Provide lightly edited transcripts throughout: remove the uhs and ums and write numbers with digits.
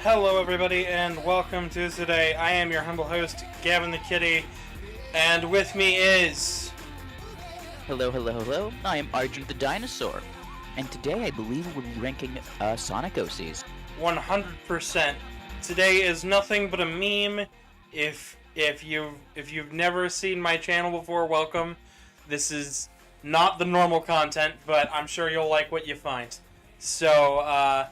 Hello everybody and welcome to today. I am your humble host, Gavin the Kitty, and with me is... Hello. I am Argent the Dinosaur, and today I believe we'll be ranking Sonic OCs. 100%. Today is nothing but a meme. If you've never seen my channel before, welcome. This is not the normal content, but I'm sure you'll like what you find. So,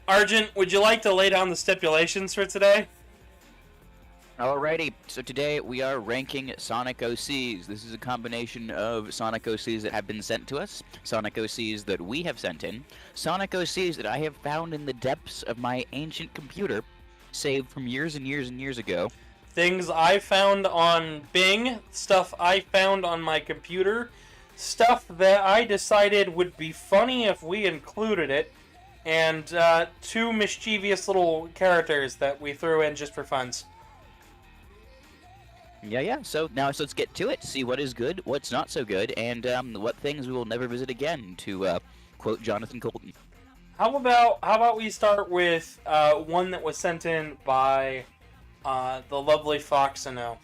Argent, would you like to lay down the stipulations for today? Alrighty, so today we are ranking Sonic OCs. This is a combination of Sonic OCs that have been sent to us, Sonic OCs that we have sent in, Sonic OCs that I have found in the depths of my ancient computer, saved from years and years and years ago. Things I found on Bing, stuff I found on my computer, stuff that I decided would be funny if we included it, and two mischievous little characters that we threw in just for funs. Yeah, so let's get to it, see what is good, what's not so good, and what things we will never visit again, to quote Jonathan Colton. How about we start with one that was sent in by the lovely Foxino.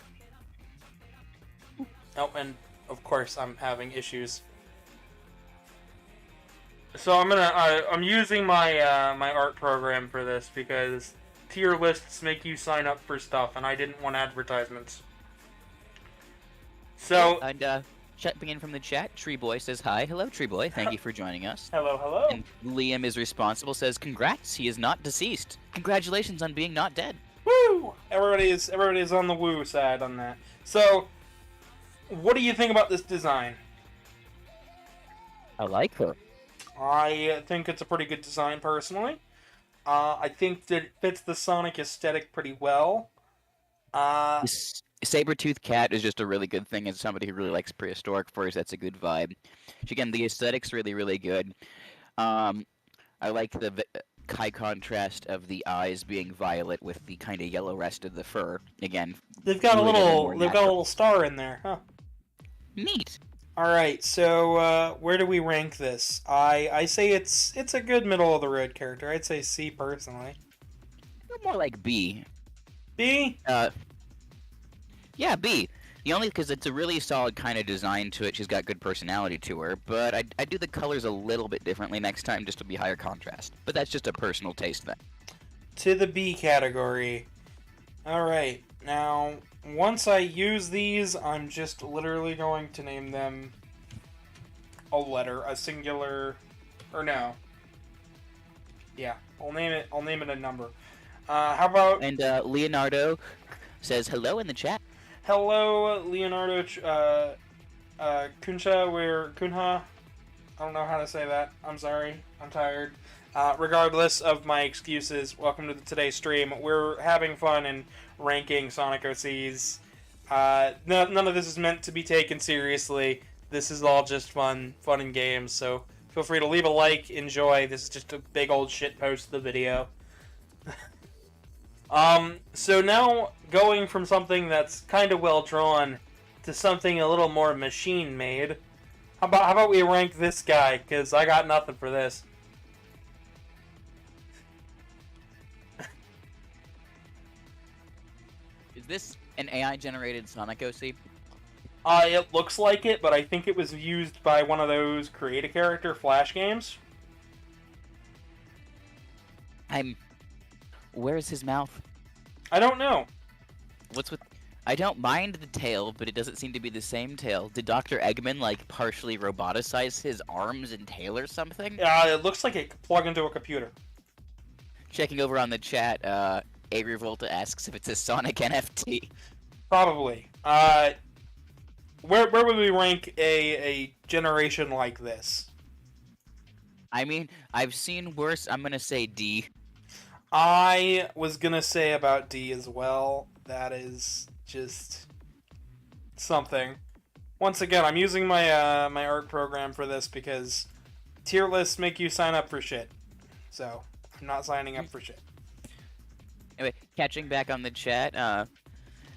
Oh, and of course I'm having issues. So I'm using my my art program for this because tier lists make you sign up for stuff, and I didn't want advertisements. So And checking in from the chat, Tree Boy says hi. Hello, Tree Boy. Thank you for joining us. hello. And Liam is responsible. Says congrats. He is not deceased. Congratulations on being not dead. Woo! Everybody is on the woo side on that. So, what do you think about this design? I like her. I think it's a pretty good design, personally. I think that it fits the Sonic aesthetic pretty well. Saber-toothed cat is just a really good thing. As somebody who really likes prehistoric furs, that's a good vibe. Again, the aesthetic's really, really good. I like the high contrast of the eyes being violet with the kind of yellow rest of the fur. Again, They've got a really little star in there, huh? Neat. All right, so where do we rank this? I say it's a good middle of the road character. I'd say C personally. More like B. B? Yeah, B. The only because it's a really solid kind of design to it. She's got good personality to her, but I do the colors a little bit differently next time just to be higher contrast. But that's just a personal taste thing. To the B category. All right, now once I use these, I'm just literally going to name them a letter, a singular, or no. Yeah, I'll name it a number. How about... And Leonardo says hello in the chat. Hello, Leonardo Kunha. I don't know how to say that. I'm sorry. I'm tired. Regardless of my excuses, welcome to today's stream. We're having fun and ranking Sonic OCs. None of this is meant to be taken seriously. This is all just fun and games, so feel free to leave a like, enjoy. This is just a big old shit post of the video. So now, going from something that's kind of well drawn to something a little more machine made, how about we rank this guy, because I got nothing for this. Is this an AI-generated Sonic OC? It looks like it, but I think it was used by one of those create-a-character Flash games. Where's his mouth? I don't know. What's with... I don't mind the tail, but it doesn't seem to be the same tail. Did Dr. Eggman, like, partially roboticize his arms and tail or something? It looks like it could plug into a computer. Checking over on the chat, Avery Volta asks if it's a Sonic NFT. Probably. Where would we rank a generation like this? I mean, I've seen worse. I'm gonna say D. I was gonna say about D as well. That is just something. Once again, I'm using my my art program for this because tier lists make you sign up for shit. So I'm not signing up for shit. Anyway, catching back on the chat,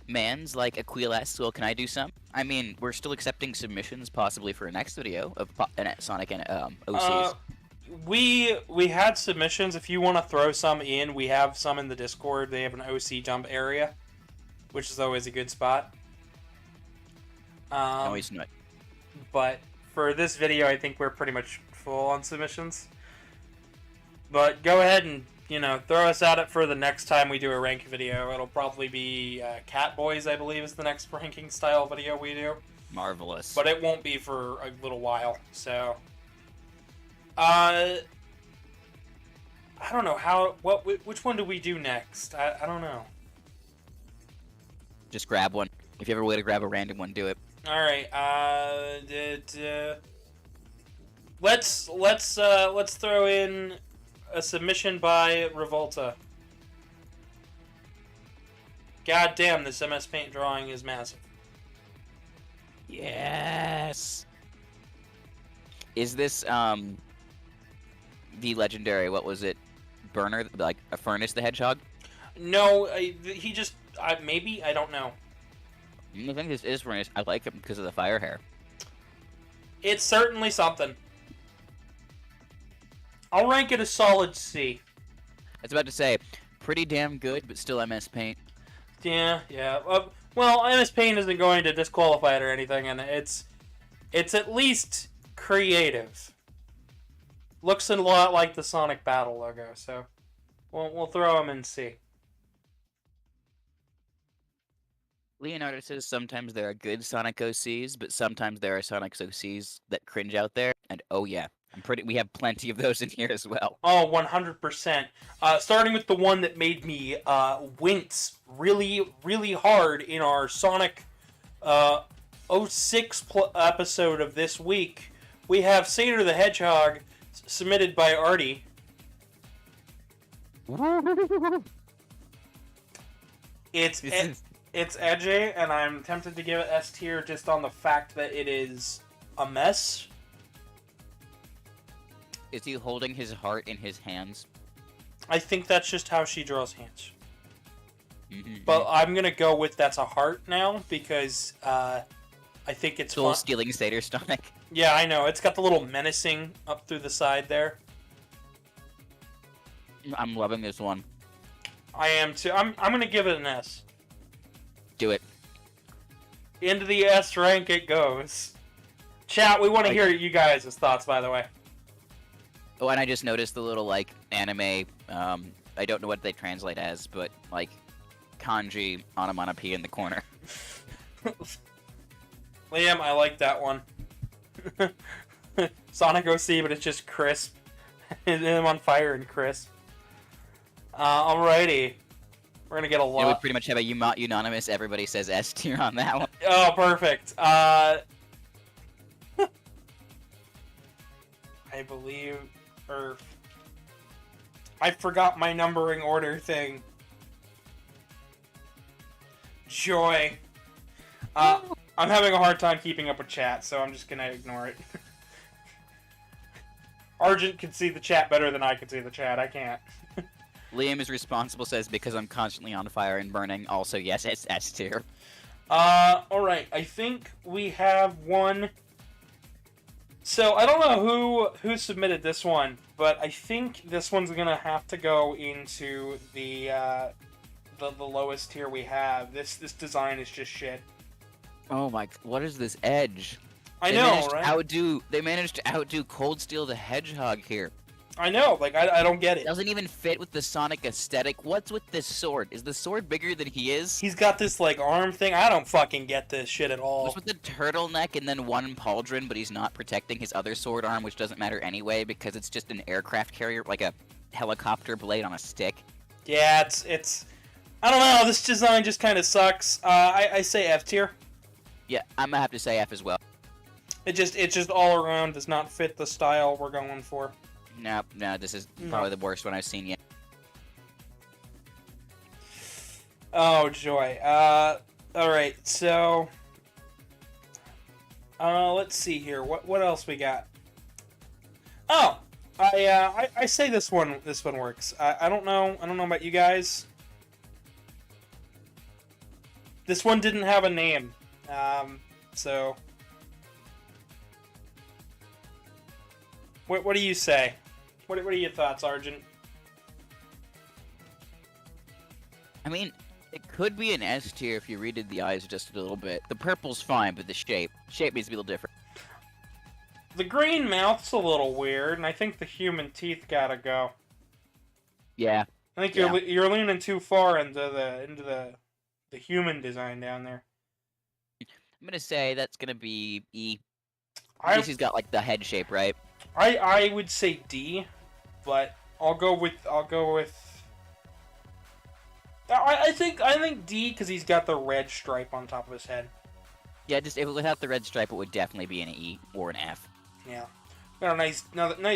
Mans like Aquila asks, well, can I do some? I mean, we're still accepting submissions, possibly for a next video of Sonic and OCs. we had submissions. If you want to throw some in, we have some in the Discord. They have an OC jump area, which is always a good spot. No, he's not. But for this video, I think we're pretty much full on submissions. But go ahead and, throw us at it for the next time we do a rank video. It'll probably be Cat Boys, I believe, is the next ranking style video we do. Marvelous. But it won't be for a little while, so... I don't know which one do we do next? I don't know. Just grab one. If you have a way to grab a random one, do it. Alright, let's throw in a submission by Revolta. God damn, this MS Paint drawing is massive. Yes. Is this the legendary? What was it? Burner, like a Furnace the Hedgehog? No, he just maybe, I don't know. I think this is Furnace. I like him because of the fire hair. It's certainly something. I'll rank it a solid C. I was about to say, pretty damn good, but still MS Paint. Yeah. Well, MS Paint isn't going to disqualify it or anything, and it's at least creative. Looks a lot like the Sonic Battle logo, so we'll throw him in C. Leonardo says sometimes there are good Sonic OCs, but sometimes there are Sonic OCs that cringe out there, and oh yeah, we have plenty of those in here as well. Oh, 100%. Starting with the one that made me wince really, really hard in our Sonic 06 episode of this week, we have Seder the Hedgehog, submitted by Artie. It's edgy, and I'm tempted to give it S tier just on the fact that it is a mess. Is he holding his heart in his hands? I think that's just how she draws hands. But I'm gonna go with that's a heart now, because I think it's still stealing Seder's stomach. Yeah, I know. It's got the little menacing up through the side there. I'm loving this one. I am too. I'm gonna give it an S. Do it. Into the S rank it goes. Chat, we want to hear you guys' thoughts, by the way. Oh, and I just noticed the little, like, anime, I don't know what they translate as, but, like, kanji onomatopoeia in the corner. Liam, I like that one. Sonic OC, but it's just crisp. Him on fire and crisp. Alrighty. We're gonna get a lot. Yeah, we pretty much have a unanimous, everybody says S tier on that one. Oh, perfect. I believe, I forgot my numbering order thing. Joy. I'm having a hard time keeping up with chat, so I'm just gonna ignore it. Argent can see the chat better than I can see the chat. I can't. Liam is responsible, says, because I'm constantly on fire and burning. Also, yes, it's S tier. Alright. I think we have one. So, I don't know who submitted this one, but I think this one's gonna have to go into the lowest tier we have. This design is just shit. Oh my, what is this edge? I know, right? They managed to outdo Cold Steel the Hedgehog here. I know, like, I don't get it. It doesn't even fit with the Sonic aesthetic. What's with this sword? Is the sword bigger than he is? He's got this, like, arm thing. I don't fucking get this shit at all. What's with the turtleneck and then one pauldron, but he's not protecting his other sword arm, which doesn't matter anyway, because it's just an aircraft carrier, like a helicopter blade on a stick. Yeah, it's... I don't know, this design just kind of sucks. I say F tier. Yeah, I'm gonna have to say F as well. It just all around does not fit the style we're going for. No, this is probably the worst one I've seen yet. Oh, joy. Alright, so... let's see here. What else we got? Oh! I say this one works. I don't know about you guys. This one didn't have a name. So... What do you say? What are your thoughts, Argent? I mean, it could be an S tier if you redid the eyes just a little bit. The purple's fine, but the shape needs to be a little different. The green mouth's a little weird, and I think the human teeth gotta go. Yeah. I think you're leaning too far into the human design down there. I'm gonna say that's gonna be E. At least he's got like the head shape, right? I would say D, but I'll go with I think D because he's got the red stripe on top of his head. Yeah, just if without the red stripe, it would definitely be an E or an F. Yeah, got a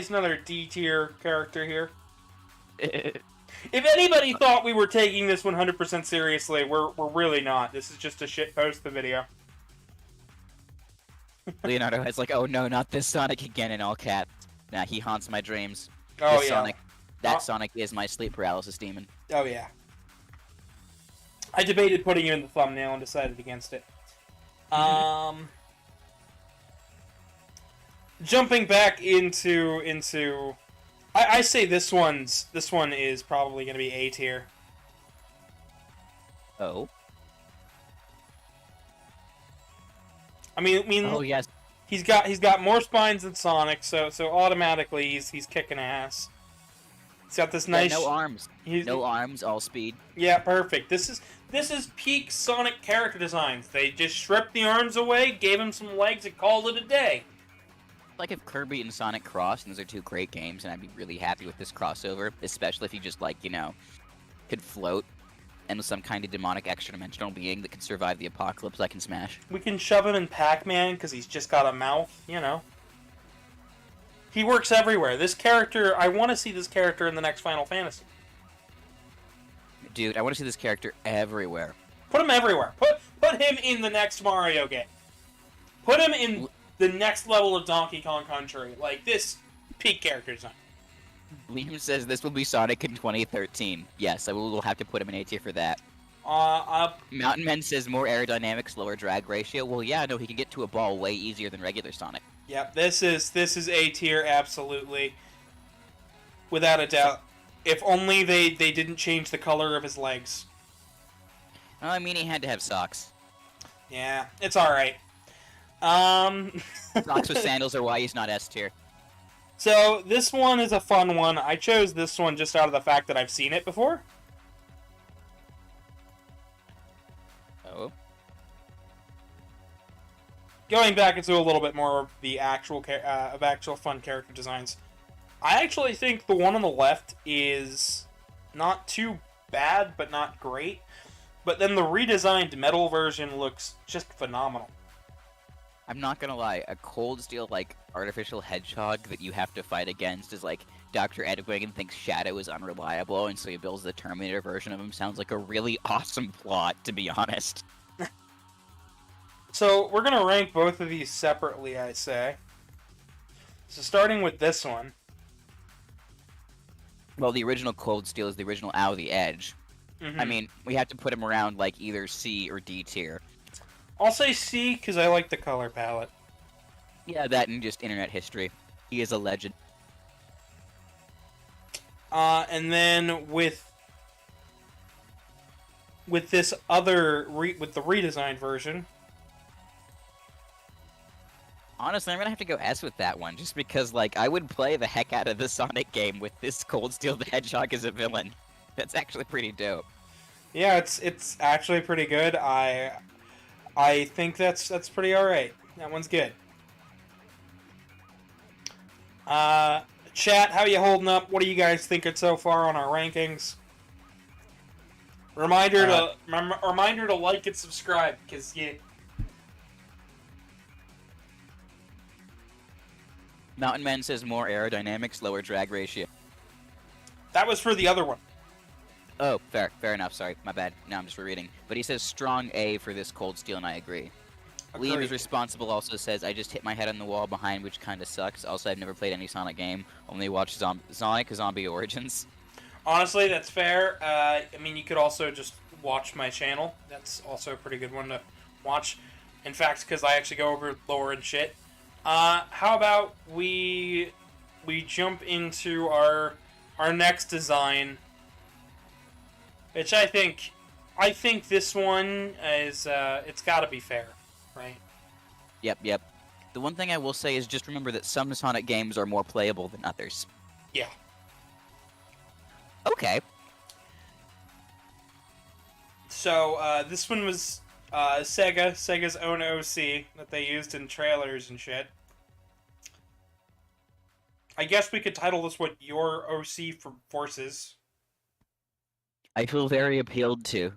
another D tier character here. If anybody thought we were taking this 100% seriously, we're really not. This is just a shit post the video. Leonardo has like, oh no, not this Sonic again in all caps. Nah, he haunts my dreams. Oh this yeah. Sonic, that Sonic is my sleep paralysis demon. Oh yeah. I debated putting you in the thumbnail and decided against it. Jumping back into I say this one is probably going to be A tier. Oh. I mean. Oh yes. He's got more spines than Sonic, so automatically he's kicking ass. He's got this nice. Yeah, no arms. No arms, all speed. Yeah, perfect. This is peak Sonic character designs. They just stripped the arms away, gave him some legs, and called it a day. Like if Kirby and Sonic crossed, and those are two great games, and I'd be really happy with this crossover, especially if you just like, you know, could float and with some kind of demonic extra-dimensional being that could survive the apocalypse I can smash. We can shove him in Pac-Man because he's just got a mouth, you know. He works everywhere. This character, I want to see this character in the next Final Fantasy. Dude, I want to see this character everywhere. Put him everywhere. Put him in the next Mario game. Put him in the next level of Donkey Kong Country. Like, this peak character design. Liam says this will be Sonic in 2013. Yes, I will have to put him in A tier for that. Mountain Man says more aerodynamic, slower drag ratio. Well, yeah, no, he can get to a ball way easier than regular Sonic. Yep, this is A tier, absolutely. Without a doubt. If only they didn't change the color of his legs. Well, I mean, he had to have socks. Yeah, it's alright. Socks with sandals are why he's not S tier. So, this one is a fun one. I chose this one just out of the fact that I've seen it before. Oh. Going back into a little bit more of the actual fun character designs. I actually think the one on the left is not too bad, but not great. But then the redesigned metal version looks just phenomenal. I'm not gonna lie, a cold steel, like, artificial hedgehog that you have to fight against is like Dr. Edwin and thinks Shadow is unreliable, and so he builds the Terminator version of him. Sounds like a really awesome plot, to be honest. So, we're gonna rank both of these separately, I say. So, starting with this one. Well, the original Cold Steel is the original Ow the Edge. Mm-hmm. I mean, we have to put him around, like, either C or D tier. I'll say C, because I like the color palette. Yeah, that and just internet history. He is a legend. And then with this other, with the redesigned version. Honestly, I'm gonna have to go S with that one, just because, like, I would play the heck out of the Sonic game with this Cold Steel the Hedgehog as a villain. That's actually pretty dope. Yeah, it's actually pretty good. I think that's pretty alright. That one's good. Chat, how you holding up? What are you guys thinking so far on our rankings? Reminder to like and subscribe, because Mountain Man says more aerodynamics, lower drag ratio. that was for the other one. Oh, fair enough, sorry, my bad. Now I'm just rereading. But he says strong A for this Cold Steel, and I agree. Liam is responsible also says, I just hit my head on the wall behind, which kinda sucks. Also, I've never played any Sonic game, only watched Sonic Zombie Origins. Honestly, that's fair. I mean, you could also just watch my channel. That's also a pretty good one to watch. In fact, because I actually go over lore and shit. How about we we jump into our next design, which I think this one is it's got to be fair, right? Yep. The one thing I will say is just remember that some Sonic games are more playable than others. Yeah. Okay. So this one was Sega's own OC that they used in trailers and shit. I guess we could title this what your OC for forces. I feel very appealed to.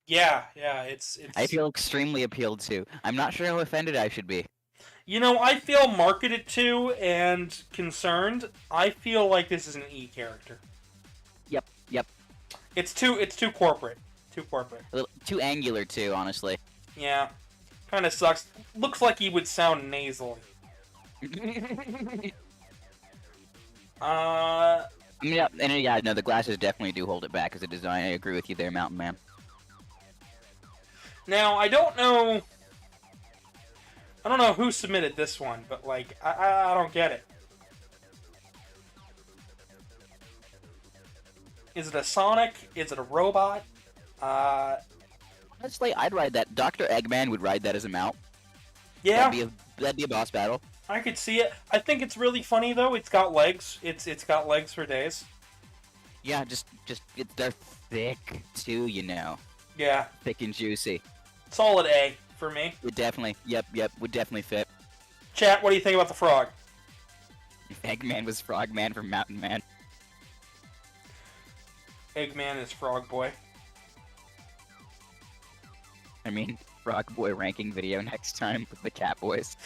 Yeah, it's. I feel extremely appealed to. I'm not sure how offended I should be. You know, I feel marketed to and concerned. I feel like this is an E character. Yep. It's too corporate. Too corporate. A little too angular too, honestly. Yeah. Kind of sucks. Looks like he would sound nasally. I mean, yeah, no, the glasses definitely do hold it back as a design. I agree with you there, Mountain Man. Now, I don't know who submitted this one, but, like, I don't get it. Is it a Sonic? Is it a robot? Honestly, I'd ride that. Dr. Eggman would ride that as a mount. Yeah. That'd be a boss battle. I could see it. I think it's really funny, though. It's got legs. It's got legs for days. Yeah, they're thick, too, you know. Yeah. Thick and juicy. Solid A for me. Would definitely, yep, would definitely fit. Chat, what do you think about the frog? Eggman was Frogman from Mountain Man. Eggman is Frog Boy. I mean, Frog Boy ranking video next time with the Cat Boys.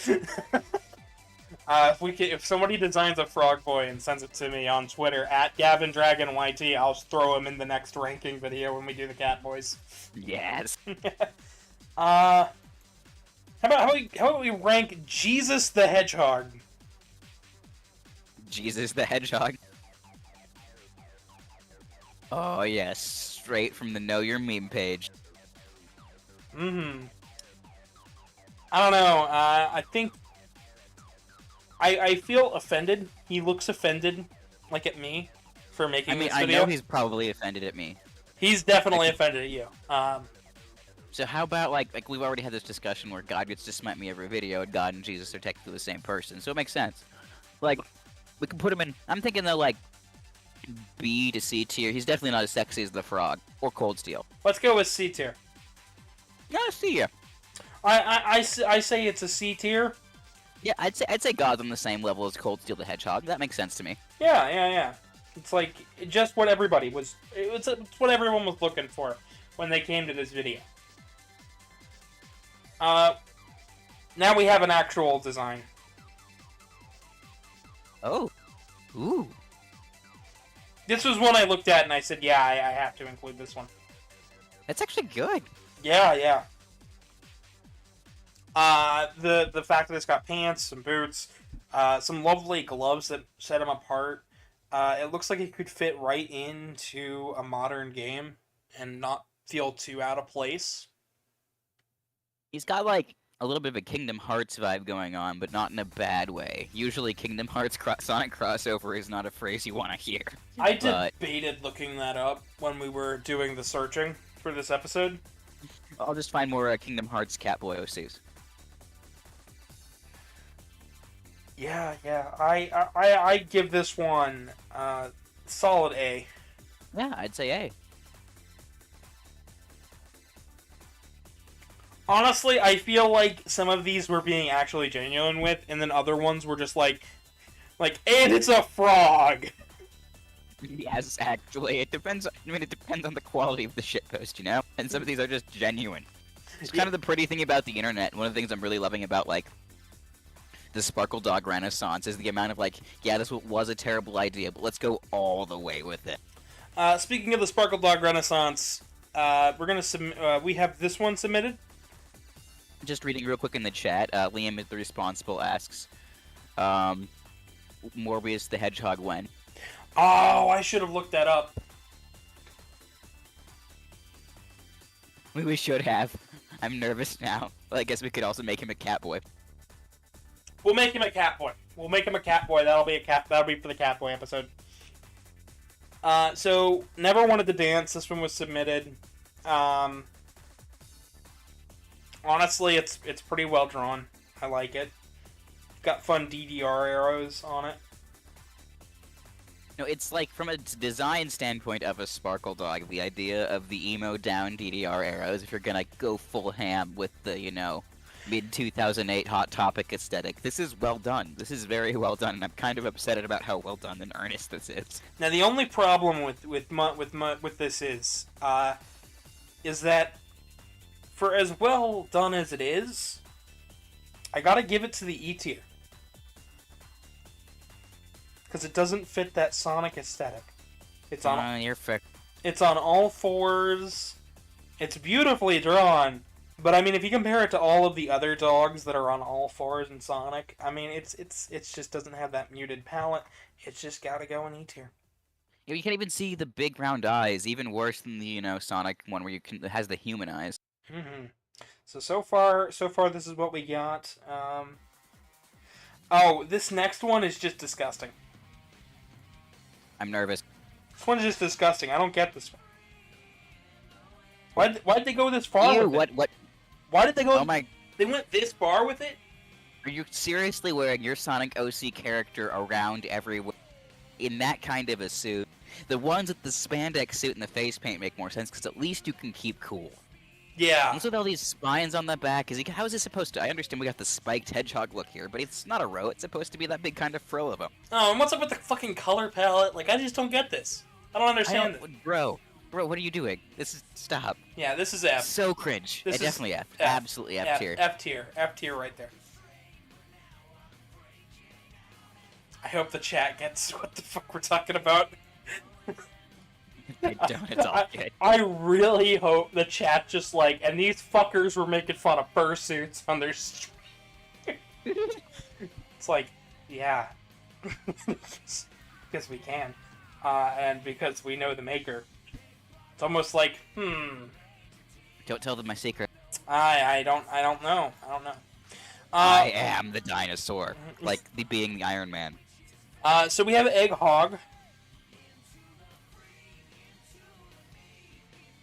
If somebody designs a Frog Boy and sends it to me on Twitter at GavinDragonYT, I'll throw him in the next ranking video when we do the Cat Boys. Yes. How about we rank Jesus the Hedgehog? Jesus the Hedgehog. Oh yes, straight from the Know Your Meme page. I don't know. I think I feel offended. He looks offended, like at me, for making this video. I know he's probably offended at me. He's definitely offended at you. So how about like we've already had this discussion where God gets to smite me every video, and God and Jesus are technically the same person, so it makes sense. Like, we can put him in. I'm thinking though, like B to C tier. He's definitely not as sexy as the Frog or Cold Steel. Let's go with C tier. Yeah, C tier. I say it's a C tier. Yeah, I'd say God's on the same level as Cold Steel the Hedgehog. That makes sense to me. Yeah. It's like just what everybody was. It's what everyone was looking for when they came to this video. Now we have an actual design. Oh. Ooh. This was one I looked at and I said, yeah, I have to include this one. That's actually good. Yeah. The fact that it's got pants, some boots, some lovely gloves that set him apart. It looks like it could fit right into a modern game and not feel too out of place. He's got like a little bit of a Kingdom Hearts vibe going on, but not in a bad way. Usually Kingdom Hearts Sonic crossover is not a phrase you want to hear. I debated looking that up when we were doing the searching for this episode. I'll just find more Kingdom Hearts Catboy OCs. Yeah. I give this one solid A. Yeah, I'd say A. Honestly, I feel like some of these were being actually genuine with, and then other ones were just like, and it's a frog! Yes, actually. It depends on the quality of the shitpost, you know? And some of these are just genuine. It's kind of the pretty thing about the internet. One of the things I'm really loving about, like, the Sparkle Dog Renaissance is the amount of, like, yeah, this was a terrible idea, but let's go all the way with it. Speaking of the Sparkle Dog Renaissance, we have this one submitted. Just reading real quick in the chat, Liam is the responsible asks, Morbius the Hedgehog when? Oh, I should have looked that up. We should have. I'm nervous now. Well, I guess we could also make him a Catboy. We'll make him a Catboy. We'll make him a cat boy. That'll be for the cat boy episode. So never wanted to dance. This one was submitted. Honestly, it's pretty well drawn. I like it. Got fun DDR arrows on it. No, it's like from a design standpoint of a sparkle dog, the idea of the emo down DDR arrows, if you're gonna go full ham with the, you know, mid-2008 Hot Topic aesthetic. This is well done. This is very well done, and I'm kind of upset about how well done and earnest this is. Now, the only problem with this is that for as well done as it is, I gotta give it to the E tier. Because it doesn't fit that Sonic aesthetic. It's on. You're fair. It's on all fours. It's beautifully drawn, but I mean, if you compare it to all of the other dogs that are on all fours in Sonic, I mean, it's just doesn't have that muted palette. It's just gotta go in E tier. You can't even see the big round eyes. Even worse than the, you know, Sonic one where it has the human eyes. Mm-hmm. So far, this is what we got. Oh, this next one is just disgusting. I'm nervous. This one's just disgusting. I don't get this one. Why'd they go this far Ew, with it? what? Why did they go? Oh my! They went this far with it? Are you seriously wearing your Sonic OC character around everywhere in that kind of a suit? The ones with the spandex suit and the face paint make more sense because at least you can keep cool. Yeah. What's with all these spines on the back? How is this supposed to? I understand we got the spiked hedgehog look here, but it's not a row. It's supposed to be that big kind of frill of them. Oh, and what's up with the fucking color palette? Like, I just don't get this. I don't understand it. Bro, what are you doing? This is stop. Yeah, this is F. So cringe. This is Definitely F. F. Absolutely F tier. F tier right there. I hope the chat gets what the fuck we're talking about. I don't. It's all good. I really hope the chat just like, and these fuckers were making fun of fursuits on their stream. It's like, yeah. Because we can. And because we know the maker. It's almost like, Don't tell them my secret. I don't know. I am the dinosaur. Like, being the Iron Man. So we have Egg Hog.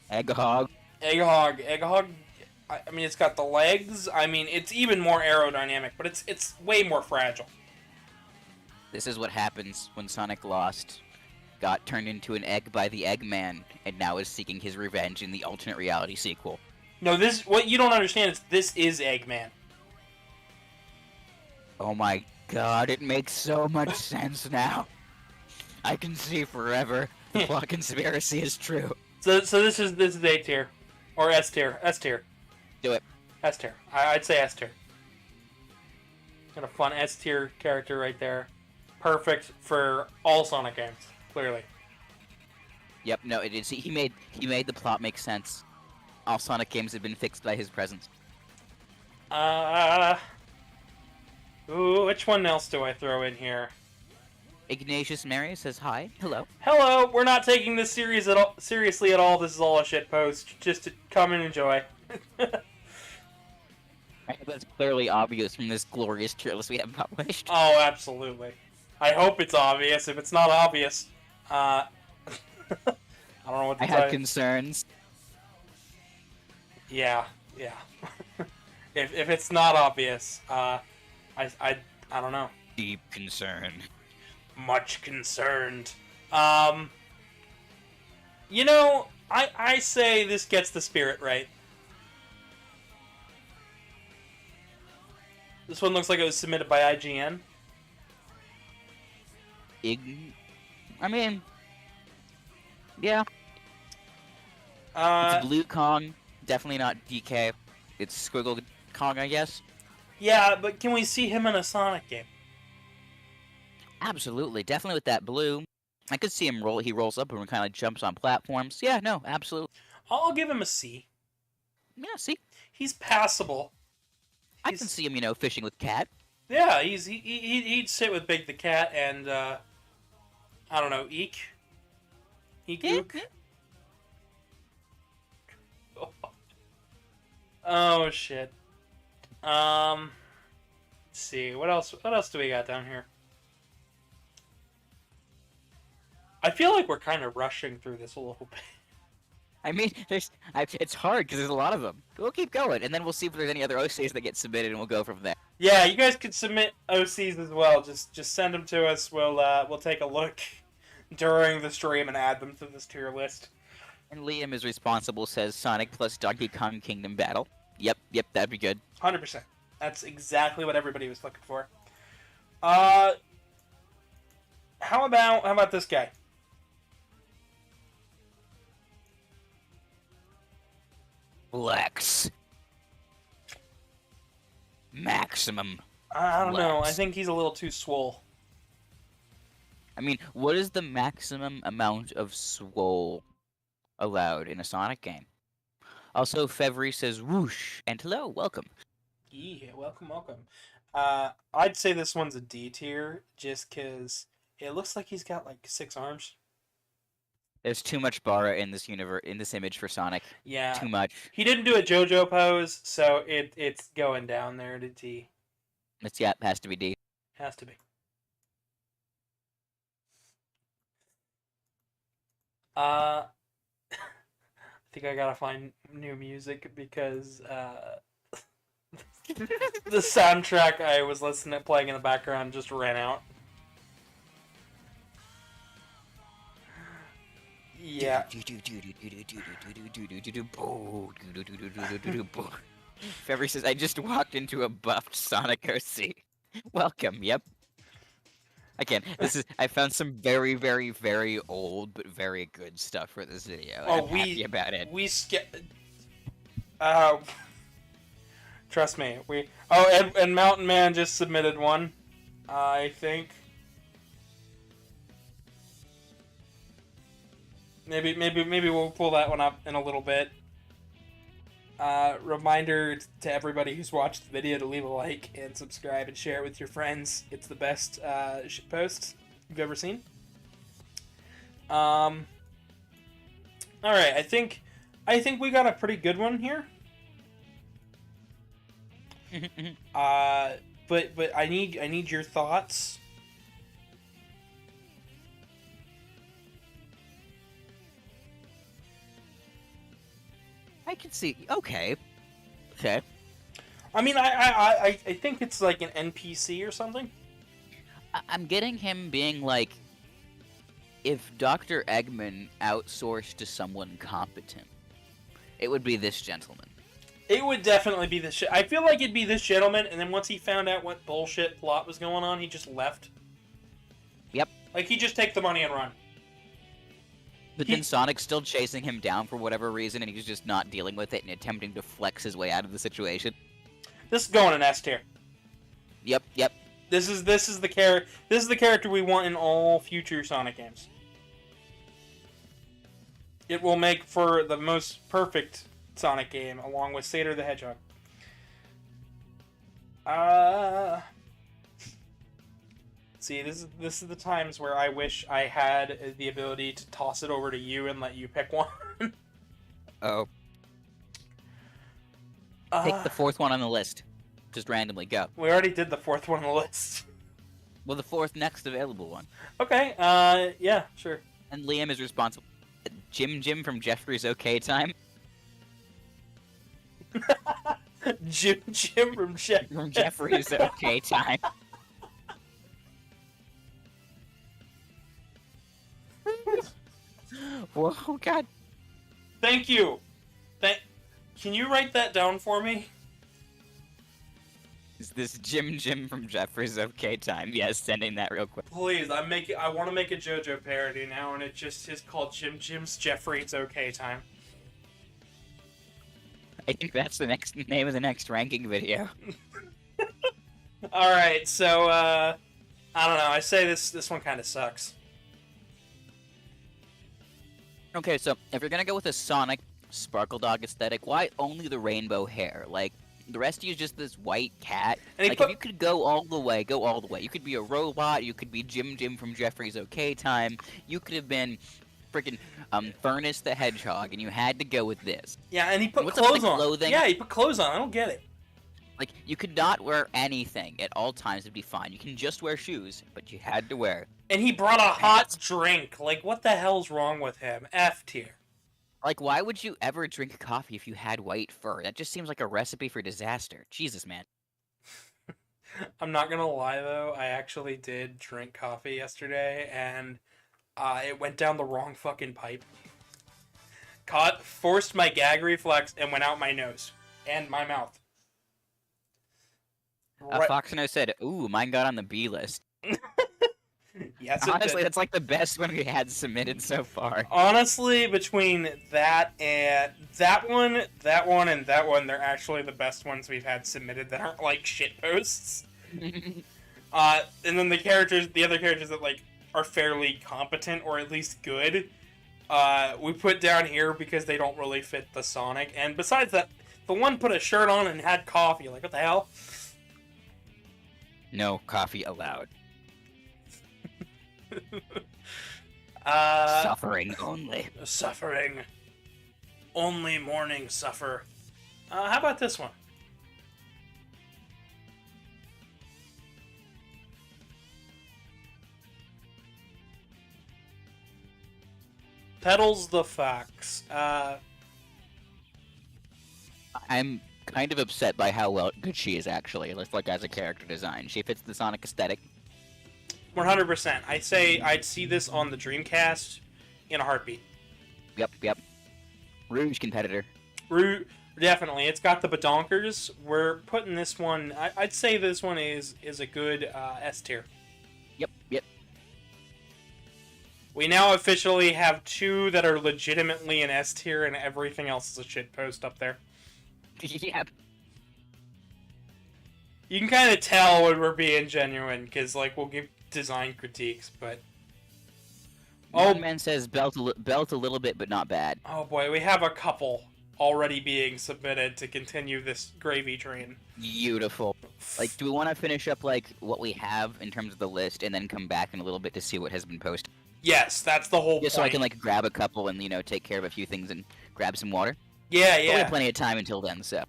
Egg Hog. Egg Hog, I mean, it's got the legs. I mean, it's even more aerodynamic, but it's way more fragile. This is what happens when Sonic lost, got turned into an egg by the Eggman, and now is seeking his revenge in the alternate reality sequel. No, what you don't understand is this is Eggman. Oh my god, it makes so much sense now. I can see forever. The plot conspiracy is true. So this is A tier, or S tier. Do it. S tier. I'd say S tier. Got a fun S tier character right there. Perfect for all Sonic games, clearly. Yep. No, it is. He made the plot make sense. All Sonic games have been fixed by his presence. Ooh, which one else do I throw in here? Ignatius Mary says hi. Hello. Hello. We're not taking this series seriously at all. This is all a shit post. Just to come and enjoy. That's clearly obvious from this glorious tier list we have published. Oh, absolutely. I hope it's obvious. If it's not obvious, I don't know what to I tell had you. concerns. Yeah. if it's not obvious, I don't know. Deep concern. Much concerned. You know, I say this gets the spirit right. This one looks like it was submitted by IGN. I mean, yeah. It's Blue Kong, definitely not DK. It's Squiggle Kong, I guess. Yeah, but can we see him in a Sonic game? Absolutely, definitely with that blue. I could see him roll. He rolls up and kind of jumps on platforms. Yeah, no, absolutely. I'll give him a C. Yeah, see, He's passable. I can see him, you know, fishing with Cat. Yeah, he'd sit with Big the Cat and I don't know, Eek. Ook. Oh shit. see, what else do we got down here? I feel like we're kind of rushing through this a little bit. I mean, it's hard because there's a lot of them. We'll keep going, and then we'll see if there's any other OCs that get submitted, and we'll go from there. Yeah, you guys could submit OCs as well. Just send them to us. We'll take a look during the stream and add them to this tier list. And Liam is responsible, says Sonic plus Donkey Kong Kingdom Battle. Yep, that'd be good. 100%. That's exactly what everybody was looking for. How about this guy? Lex. Maximum. I don't know. I Lex. think he's a little too swole. I mean, what is the maximum amount of swole allowed in a Sonic game? Also, Fevry says whoosh, and hello, welcome. Yeah, welcome. I'd say this one's a D tier, just because it looks like he's got like 6 arms. There's too much Bara in this image for Sonic. Yeah. Too much. He didn't do a JoJo pose, so it's going down there to D. Has to be D. Has to be. I think I gotta find new music because the soundtrack I was listening to playing in the background just ran out. Yeah. Fevry says, I just walked into a buffed Sonic OC. Welcome, yep. Again, I found some very, very, very old but very good stuff for this video. I'm happy about it. Trust me, and Mountain Man just submitted one, I think. Maybe we'll pull that one up in a little bit. Reminder to everybody who's watched the video to leave a like and subscribe and share it with your friends. It's the best shitpost you've ever seen. All right, I think we got a pretty good one here. But I need your thoughts. I can see. Okay. I mean, I think it's like an NPC or something. I'm getting him being like, if Dr. Eggman outsourced to someone competent, it would be this gentleman. It would definitely be this. I feel like it'd be this gentleman, and then once he found out what bullshit plot was going on, he just left. Yep. Like he just take the money and run. But then Sonic's still chasing him down for whatever reason, and he's just not dealing with it and attempting to flex his way out of the situation. This is going in S tier. Yep. This is the character we want in all future Sonic games. It will make for the most perfect Sonic game, along with Seder the Hedgehog. See, this is the times where I wish I had the ability to toss it over to you and let you pick one. Oh. Pick the fourth one on the list. Just randomly, go. We already did the fourth one on the list. Well, the fourth next available one. Okay, yeah, sure. And Liam is responsible. Jim from Jeffrey's OK Time. Jim from Jeffrey's OK Time. Whoa, God. Thank you. Can you write that down for me? Is this Jim from Jeffrey's OK Time? Yes, sending that real quick. Please, I want to make a JoJo parody now, and it just is called Jim's Jeffrey's OK Time. I think that's the next name of the next ranking video. All right, so I don't know. I say this one kind of sucks. Okay, so if you're gonna go with a Sonic Sparkle Dog aesthetic, why only the rainbow hair? Like, the rest of you is just this white cat. Like, if you could go all the way, go all the way. You could be a robot, you could be Jim from Jeffrey's OK Time, you could have been freaking Furnace the Hedgehog, and you had to go with this. Yeah, and he put clothes on. Clothing? Yeah, he put clothes on. I don't get it. Like, you could not wear anything at all times, it'd be fine. You can just wear shoes, but you had to wear And he brought a pants. hot drink. Like, what the hell's wrong with him? F tier. Like, why would you ever drink coffee if you had white fur? That just seems like a recipe for disaster. Jesus, man. I'm not gonna lie though, I actually did drink coffee yesterday, and it went down the wrong fucking pipe. Forced my gag reflex, and went out my nose and my mouth. Foxino said, "Ooh, mine got on the B list." Yes, honestly, that's like the best one we had submitted so far. Honestly, between that and that one, and that one, they're actually the best ones we've had submitted that aren't like shit posts. And then the other characters that like are fairly competent or at least good, we put down here because they don't really fit the Sonic. And besides that, the one put a shirt on and had coffee. Like, what the hell? No coffee allowed. Suffering only. Suffering. Only morning suffer. How about this one? Petals the Fox. I'm kind of upset by how good she is, actually. Like, as a character design. She fits the Sonic aesthetic. 100%. I'd say I'd see this on the Dreamcast in a heartbeat. Yep. Rouge competitor. Definitely. It's got the badonkers. We're putting this one... I'd say this one is a good S tier. Yep. We now officially have two that are legitimately an S tier, and everything else is a shitpost up there. Yep. You can kind of tell when we're being genuine, because like we'll give design critiques, but Old man says belt a little bit, but not bad. Oh boy, we have a couple already being submitted to continue this gravy train. Beautiful. Like, do we want to finish up like what we have in terms of the list, and then come back in a little bit to see what has been posted? Yes, that's the whole Just point. so I can like grab a couple and take care of a few things and grab some water. Yeah. But we have plenty of time until then, so.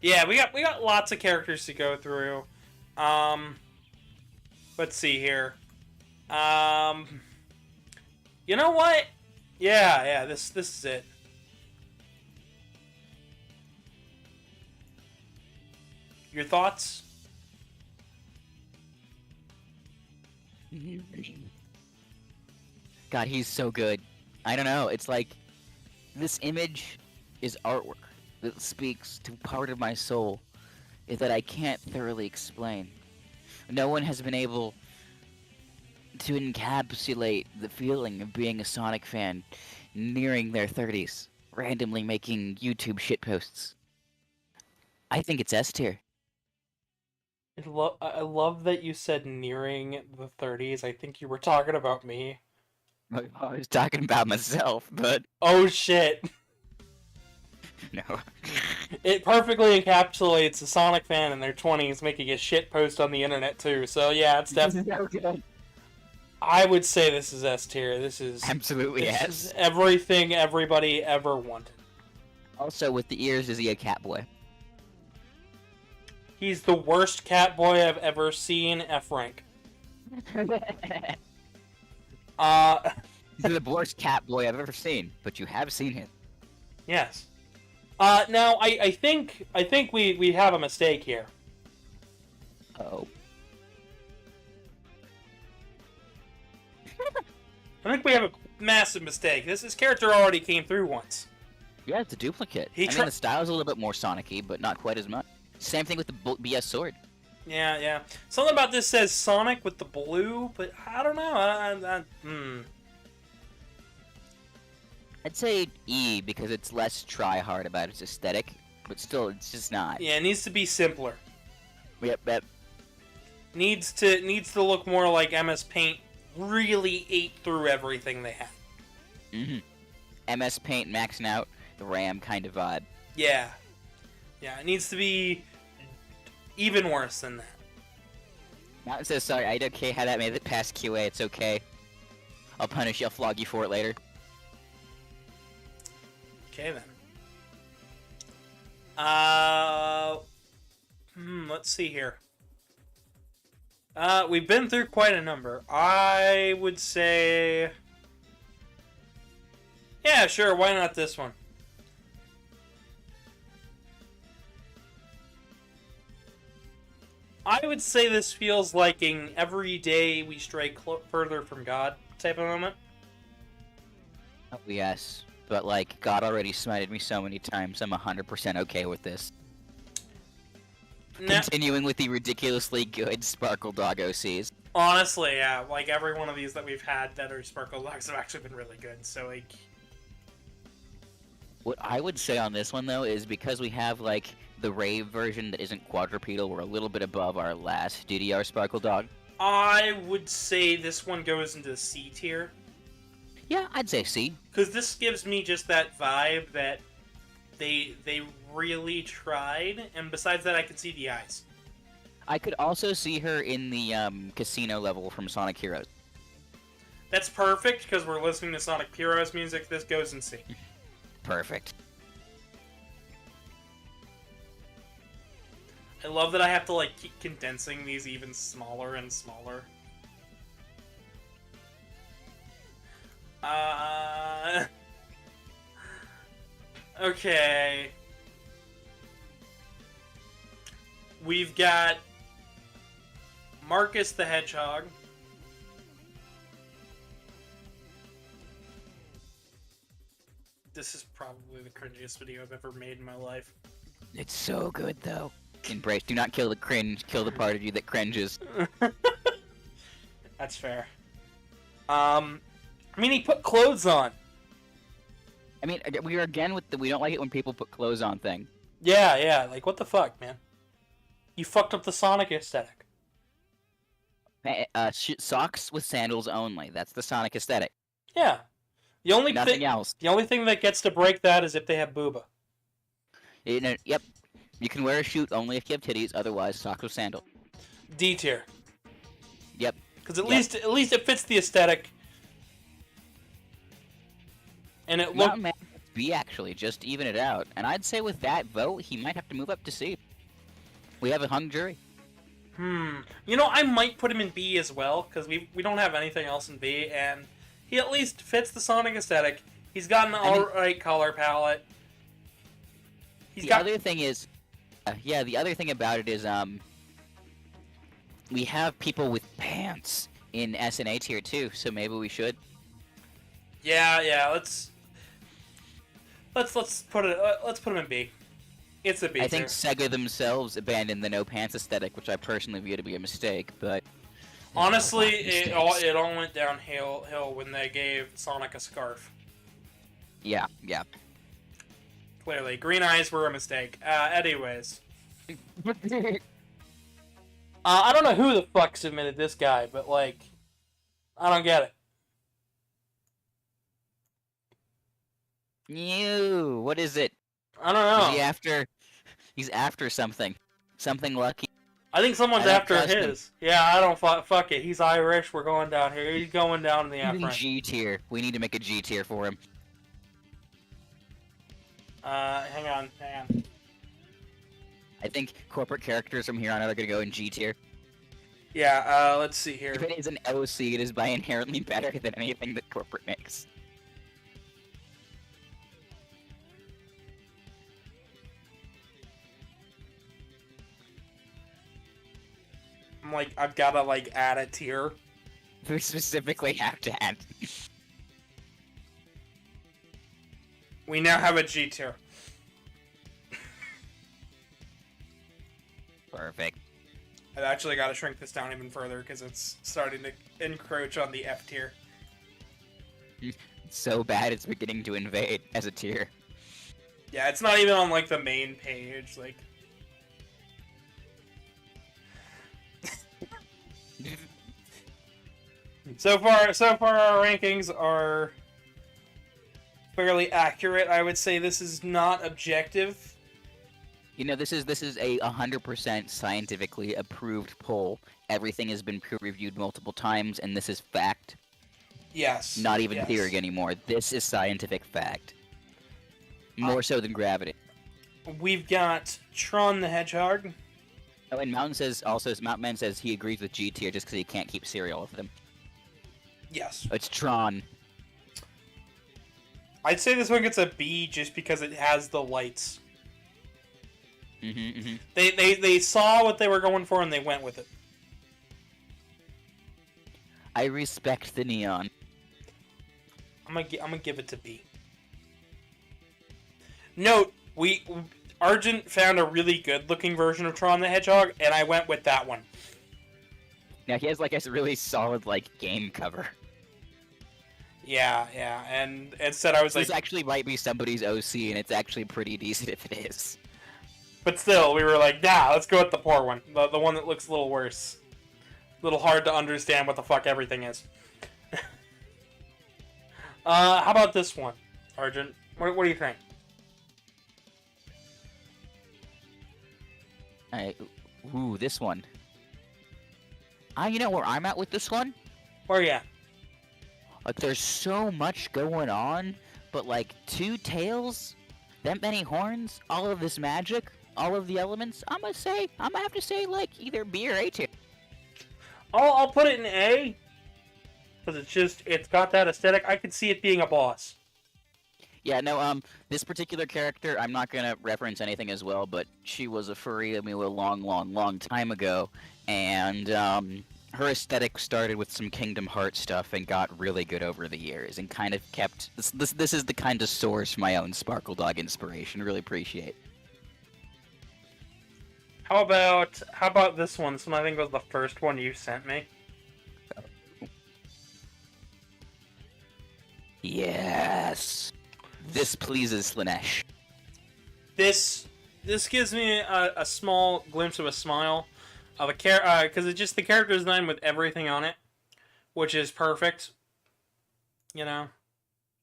Yeah, we got lots of characters to go through. Let's see here. You know what? Yeah, this is it. Your thoughts? God, he's so good. I don't know, it's like, this image is artwork that speaks to part of my soul that I can't thoroughly explain. No one has been able to encapsulate the feeling of being a Sonic fan nearing their 30s, randomly making YouTube shitposts. I think it's S tier. I love that you said nearing the 30s. I think you were talking about me. I was talking about myself, but... Oh shit. No. It perfectly encapsulates a Sonic fan in their 20s making a shit post on the internet too. So yeah, it's definitely... Okay. I would say this is S tier. This is... Absolutely this S. is everything everybody ever wanted. Also, with the ears, is he a cat boy? He's the worst cat boy I've ever seen, F rank. He's the worst cat boy I've ever seen, but you have seen him. Yes. Now, I think we have a mistake here. Oh. I think we have a massive mistake. This character already came through once. Yeah, it's a duplicate. I mean, the style's a little bit more Sonic-y, but not quite as much. Same thing with the BS sword. Yeah. Something about this says Sonic with the blue, but I don't know. I'd say E, because it's less try-hard about its aesthetic, but still, it's just not. Yeah, it needs to be simpler. Yep. Needs to look more like MS Paint really ate through everything they had. MS Paint maxing out the RAM kind of vibe. Yeah, it needs to be even worse than that. Mountain says, sorry, I don't care how that made it past QA, it's okay. I'll punish you, I'll flog you for it later. Okay then. Let's see here. We've been through quite a number. I would say... Yeah, sure, why not this one? I would say this feels like an every day we stray further from God type of moment. Oh, yes. But, like, God already smited me so many times, I'm 100% okay with this. Continuing with the ridiculously good Sparkle Dog OCs. Honestly, yeah, like every one of these that we've had that are Sparkle Dogs have actually been really good, so like... What I would say on this one, though, is because we have, like, the Rave version that isn't quadrupedal, we're a little bit above our last DDR Sparkle Dog. I would say this one goes into the C tier. Yeah, I'd say C. Because this gives me just that vibe that they really tried, and besides that, I could see the eyes. I could also see her in the casino level from Sonic Heroes. That's perfect, because we're listening to Sonic Heroes music. This goes in C. Perfect. I love that I have to, like, keep condensing these even smaller and smaller. Okay. We've got Marcus the Hedgehog. This is probably the cringiest video I've ever made in my life. It's so good, though. Embrace. Do not kill the cringe. Kill the part of you that cringes. That's fair. I mean, he put clothes on. I mean, we are again with the we don't like it when people put clothes on thing. Yeah, like, what the fuck, man? You fucked up the Sonic aesthetic. Socks with sandals only. That's the Sonic aesthetic. Yeah. Nothing else. The only thing that gets to break that is if they have booba. Yep. You can wear a shoot only if you have titties, otherwise socks with sandal. D tier. Yep. Because at least it fits the aesthetic. And it looked... Not B, actually, just to even it out. And I'd say with that vote, he might have to move up to C. We have a hung jury. You know, I might put him in B as well, because we don't have anything else in B, and he at least fits the Sonic aesthetic. He's got an alright color palette. The other thing is... the other thing about it is, we have people with pants in S and A tier too, so maybe we should. Yeah, let's put him in B. It's a B tier. I think Sega themselves abandoned the no pants aesthetic, which I personally view to be a mistake, but... Honestly, it all went downhill when they gave Sonic a scarf. Yeah. Clearly. Green eyes were a mistake. Anyways. I don't know who the fuck submitted this guy, but, like, I don't get it. Ew, what is it? I don't know. He's after something. Something lucky. I think someone's after his. Yeah, I don't fuck it. He's Irish. We're going down here. He's going down in the F rank. G tier. We need to make a G tier for him. Hang on. I think corporate characters from here on out are gonna go in G tier. Yeah, let's see here. If it is an OC, it is by inherently better than anything that corporate makes. I'm like, I've gotta, like, add a tier. We specifically have to add. We now have a G tier. Perfect. I've actually got to shrink this down even further because it's starting to encroach on the F tier. It's so bad it's beginning to invade as a tier. Yeah, it's not even on, like, the main page, like... So far our rankings are fairly accurate. I would say this is not objective. You know, this is a 100% scientifically approved poll. Everything has been peer-reviewed multiple times, and this is fact. Yes. Not even theory anymore. This is scientific fact. More so than gravity. We've got Tron the Hedgehog. Oh, and Mountain Man says he agrees with G tier just because he can't keep cereal with them. Yes. It's Tron. I'd say this one gets a B just because it has the lights. They saw what they were going for and they went with it. I respect the neon. I'm gonna give it to B. Note, Argent found a really good-looking version of Tron the Hedgehog, and I went with that one. Now he has like a really solid like game cover. Yeah, and instead I was like... This actually might be somebody's OC, and it's actually pretty decent if it is. But still, we were like, nah, let's go with the poor one. The one that looks a little worse. A little hard to understand what the fuck everything is. How about this one, Argent? What do you think? Ooh, this one. You know where I'm at with this one? Where are you at? Like, there's so much going on, but like 2 tails, that many horns, all of this magic, all of the elements. I'm gonna have to say like either B or A tier. I'll put it in A, because it's got that aesthetic. I could see it being a boss. Yeah, no, this particular character, I'm not gonna reference anything as well, but she was a furry, a long time ago, and, her aesthetic started with some Kingdom Hearts stuff and got really good over the years, and kind of kept... This is the kind of source for my own Sparkle Dog inspiration, really appreciate. How about this one? This one I think was the first one you sent me. Yes! This pleases Slanesh. This gives me a small glimpse of a smile of a because it's just the character design with everything on it, which is perfect. You know.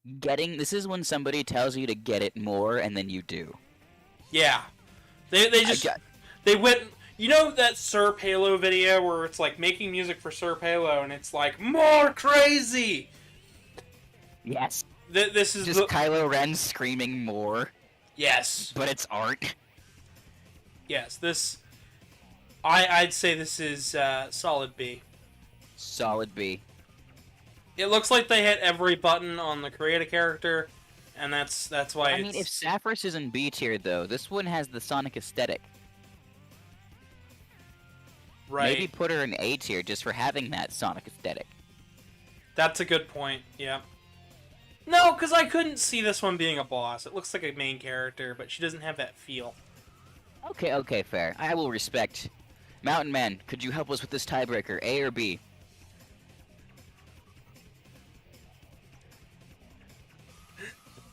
This is when somebody tells you to get it more, and then you do. Yeah, they went. You know that Sir Palo video where it's like making music for Sir Palo, and it's like more crazy. Yes. This is just Kylo Ren screaming more. Yes. But it's art. Yes, this... I'd say this is solid B. Solid B. It looks like they hit every button on the create a character, and that's why I mean, if Saphras is in B tier, though, this one has the Sonic aesthetic. Right. Maybe put her in A tier just for having that Sonic aesthetic. That's a good point, yeah. No, because I couldn't see this one being a boss. It looks like a main character, but she doesn't have that feel. Okay, fair. I will respect. Mountain Man, could you help us with this tiebreaker, A or B?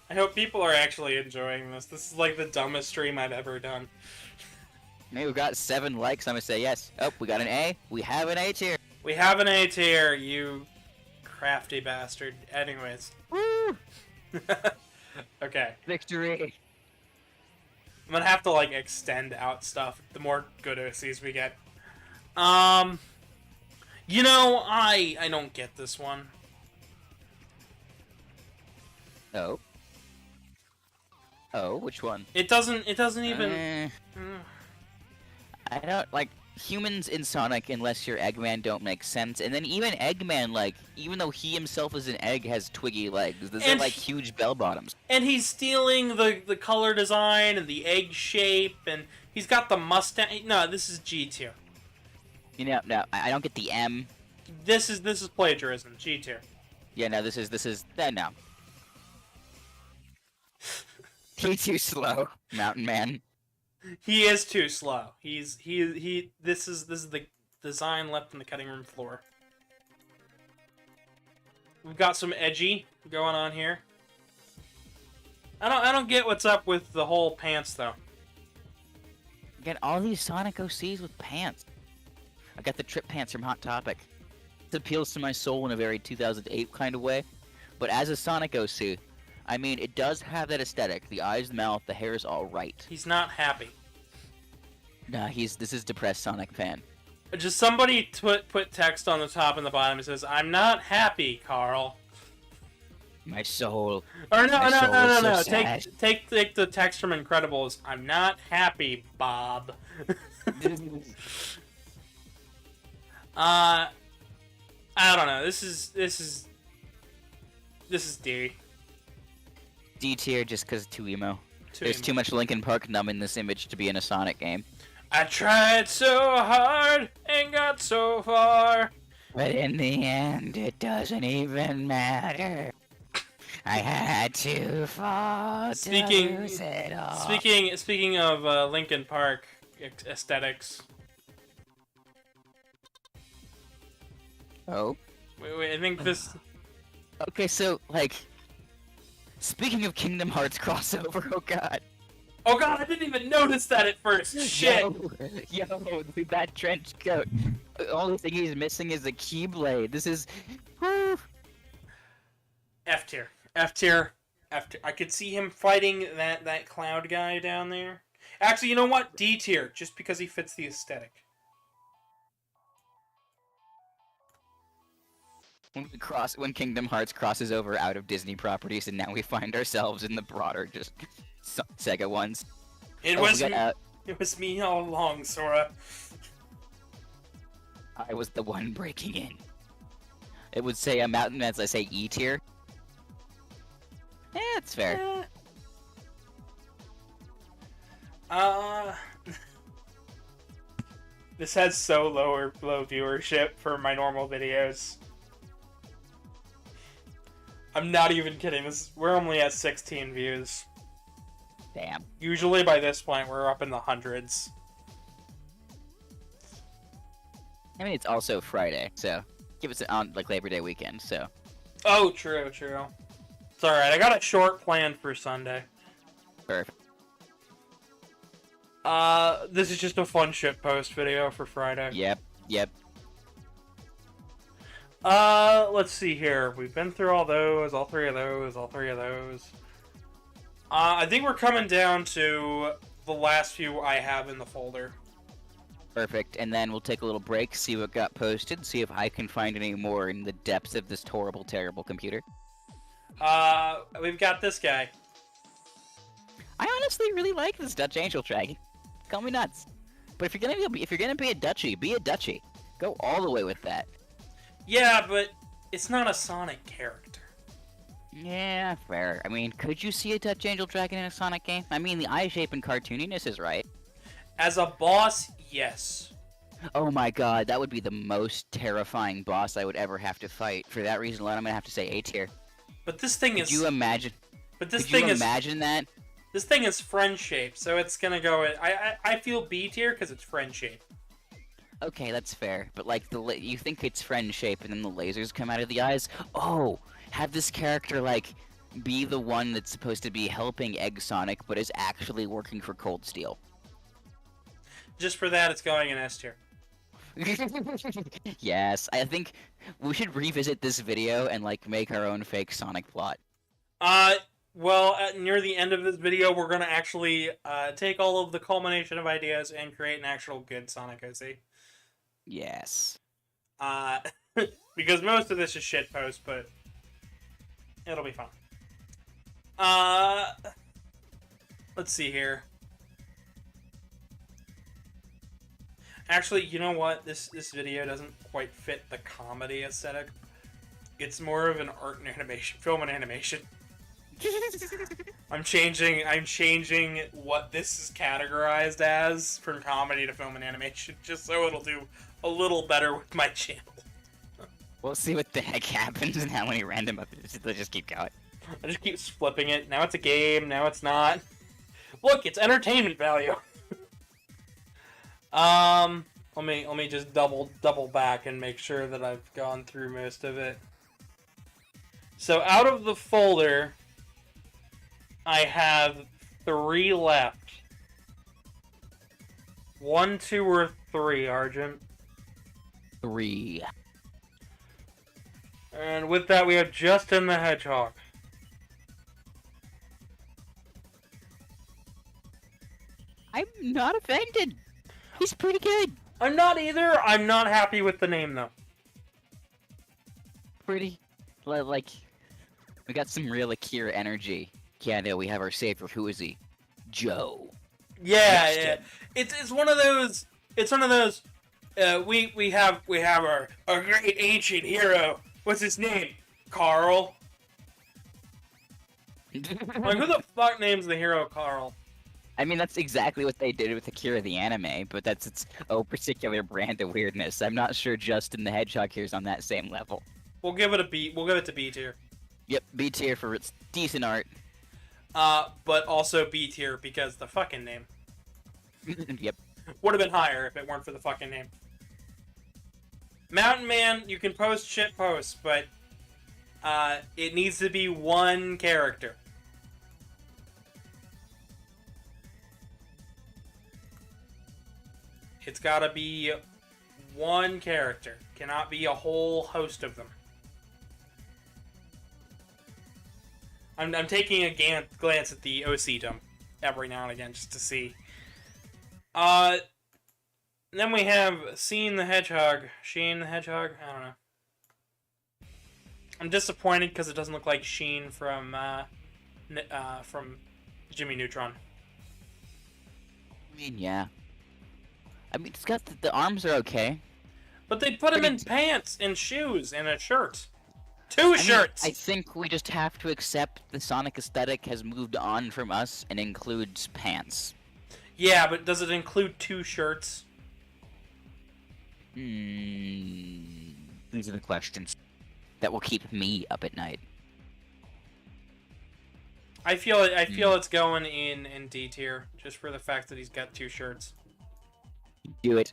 I hope people are actually enjoying this. This is like the dumbest stream I've ever done. Hey, we've got 7 likes. I'm gonna say yes. Oh, we got an A. We have an A tier. We have an A tier, you crafty bastard. Anyways. Woo! Okay. Victory. I'm gonna have to, like, extend out stuff the more good OCs we get. You know, I don't get this one. Oh. Oh, which one? It doesn't even... I don't, like, humans in Sonic, unless you're Eggman, don't make sense. And then even Eggman, like, even though he himself is an egg, has twiggy legs. Those are, like, huge bell bottoms. And he's stealing the color design and the egg shape, and he's got the mustache. No, this is G tier. You know, no, I don't get the M. This is plagiarism. G tier. Yeah, no, this is no. He's too slow, Mountain Man. He is too slow. This is the design left on the cutting room floor. We've got some edgy going on here. I don't get what's up with the whole pants though. Get all these Sonic OCs with pants. I got the trip pants from Hot Topic. This appeals to my soul in a very 2008 kind of way. But as a Sonic OC, I mean, it does have that aesthetic. The eyes, the mouth, the hair is all right. He's not happy. Nah, this is depressed Sonic fan. Just somebody put text on the top and the bottom. It says, "I'm not happy, Carl." My soul. Or no, My no, soul no, is no, so no. sad. Take the text from Incredibles. I'm not happy, Bob. I don't know. This is D. D tier just because too emo. There's emo. too much Linkin Park numb in this image to be in a Sonic game. I tried so hard and got so far. But in the end, it doesn't even matter. I had to fall to lose it all. Speaking of Linkin Park aesthetics. Oh. Wait, I think this. Okay, so like, speaking of Kingdom Hearts crossover, oh god. Oh god, I didn't even notice that at first. Shit. Yo, that trench coat. The only thing he's missing is a keyblade. This is. Whew. F tier. F tier. F tier. I could see him fighting that cloud guy down there. Actually, you know what? D tier, just because he fits the aesthetic. When Kingdom Hearts crosses over out of Disney properties, and now we find ourselves in the broader just Sega ones. It was me all along, Sora. I was the one breaking in. It would say I'm out, and as I say E tier. Yeah, that's fair. This has so low viewership for my normal videos. I'm not even kidding. We're only at 16 views. Damn. Usually by this point we're up in the hundreds. I mean, it's also Friday, so give us on like Labor Day weekend. So. Oh, true. It's alright. I got a short plan for Sunday. Perfect. This is just a fun shitpost video for Friday. Yep. Let's see here. We've been through all three of those. I think we're coming down to the last few I have in the folder. Perfect, and then we'll take a little break, see what got posted, see if I can find any more in the depths of this horrible, terrible computer. We've got this guy. I honestly really like this Dutch Angel Dragon. Call me nuts. But if you're gonna be a Dutchie, be a Dutchie. Go all the way with that. Yeah, but it's not a Sonic character. Yeah, fair. I mean, could you see a Dutch Angel Dragon in a Sonic game? I mean, the eye shape and cartooniness is right. As a boss, yes. Oh my god, that would be the most terrifying boss I would ever have to fight. For that reason alone, I'm gonna have to say A tier. But this thing is... Could you imagine? But this Could thing you is... imagine that? This thing is friend shaped, so it's gonna go... I feel B tier because it's friend shaped. Okay, that's fair. But like, you think it's friend shape, and then the lasers come out of the eyes? Oh! Have this character, like, be the one that's supposed to be helping Egg Sonic, but is actually working for Cold Steel. Just for that, it's going in S tier. Yes, I think we should revisit this video and, like, make our own fake Sonic plot. Well, near the end of this video, we're gonna actually, take all of the culmination of ideas and create an actual good Sonic OC. Yes. Because most of this is shitpost, but it'll be fun. Let's see here. Actually, you know what? This video doesn't quite fit the comedy aesthetic. It's more of an art and animation, film and animation. I'm changing what this is categorized as from comedy to film and animation, just so it'll do a little better with my channel. We'll see what the heck happens and how many random they'll just keep going. I just keep flipping it. Now it's a game, now it's not. Look, it's entertainment value. Let me just double back and make sure that I've gone through most of it. So out of the folder, I have 3 left. 1, 2, or 3, Argent? 3. And with that, we have Justin the Hedgehog. I'm not offended. He's pretty good. I'm not either. I'm not happy with the name, though. Pretty, like, We got some real Akira energy. Yeah, no, we have our savior. Who is he? Joe. Yeah, Next yeah. gen. It's one of those. It's one of those. We have our great ancient hero. What's his name? Carl. Like, who the fuck names the hero Carl? I mean, that's exactly what they did with Akira the anime, but that's its own particular brand of weirdness. I'm not sure Justin the Hedgehog here is on that same level. We'll give it a B. We'll give it to B tier. Yep, B tier for its decent art. But also B tier because the fucking name Yep. would have been higher if it weren't for the fucking name. Mountain Man, you can post shit posts, but it needs to be one character. It's gotta be one character. Cannot be a whole host of them. I'm taking a glance at the OC dump every now and again just to see. Then we have Sheen the Hedgehog. I don't know. I'm disappointed because it doesn't look like Sheen from Jimmy Neutron. I mean, yeah. I mean, it's got the arms are okay. But they put him in pants and shoes and a shirt. Two shirts! I think we just have to accept the Sonic aesthetic has moved on from us and includes pants. Yeah, but does it include two shirts? These are the questions that will keep me up at night. I feel it's going in D tier just for the fact that he's got two shirts. Do it.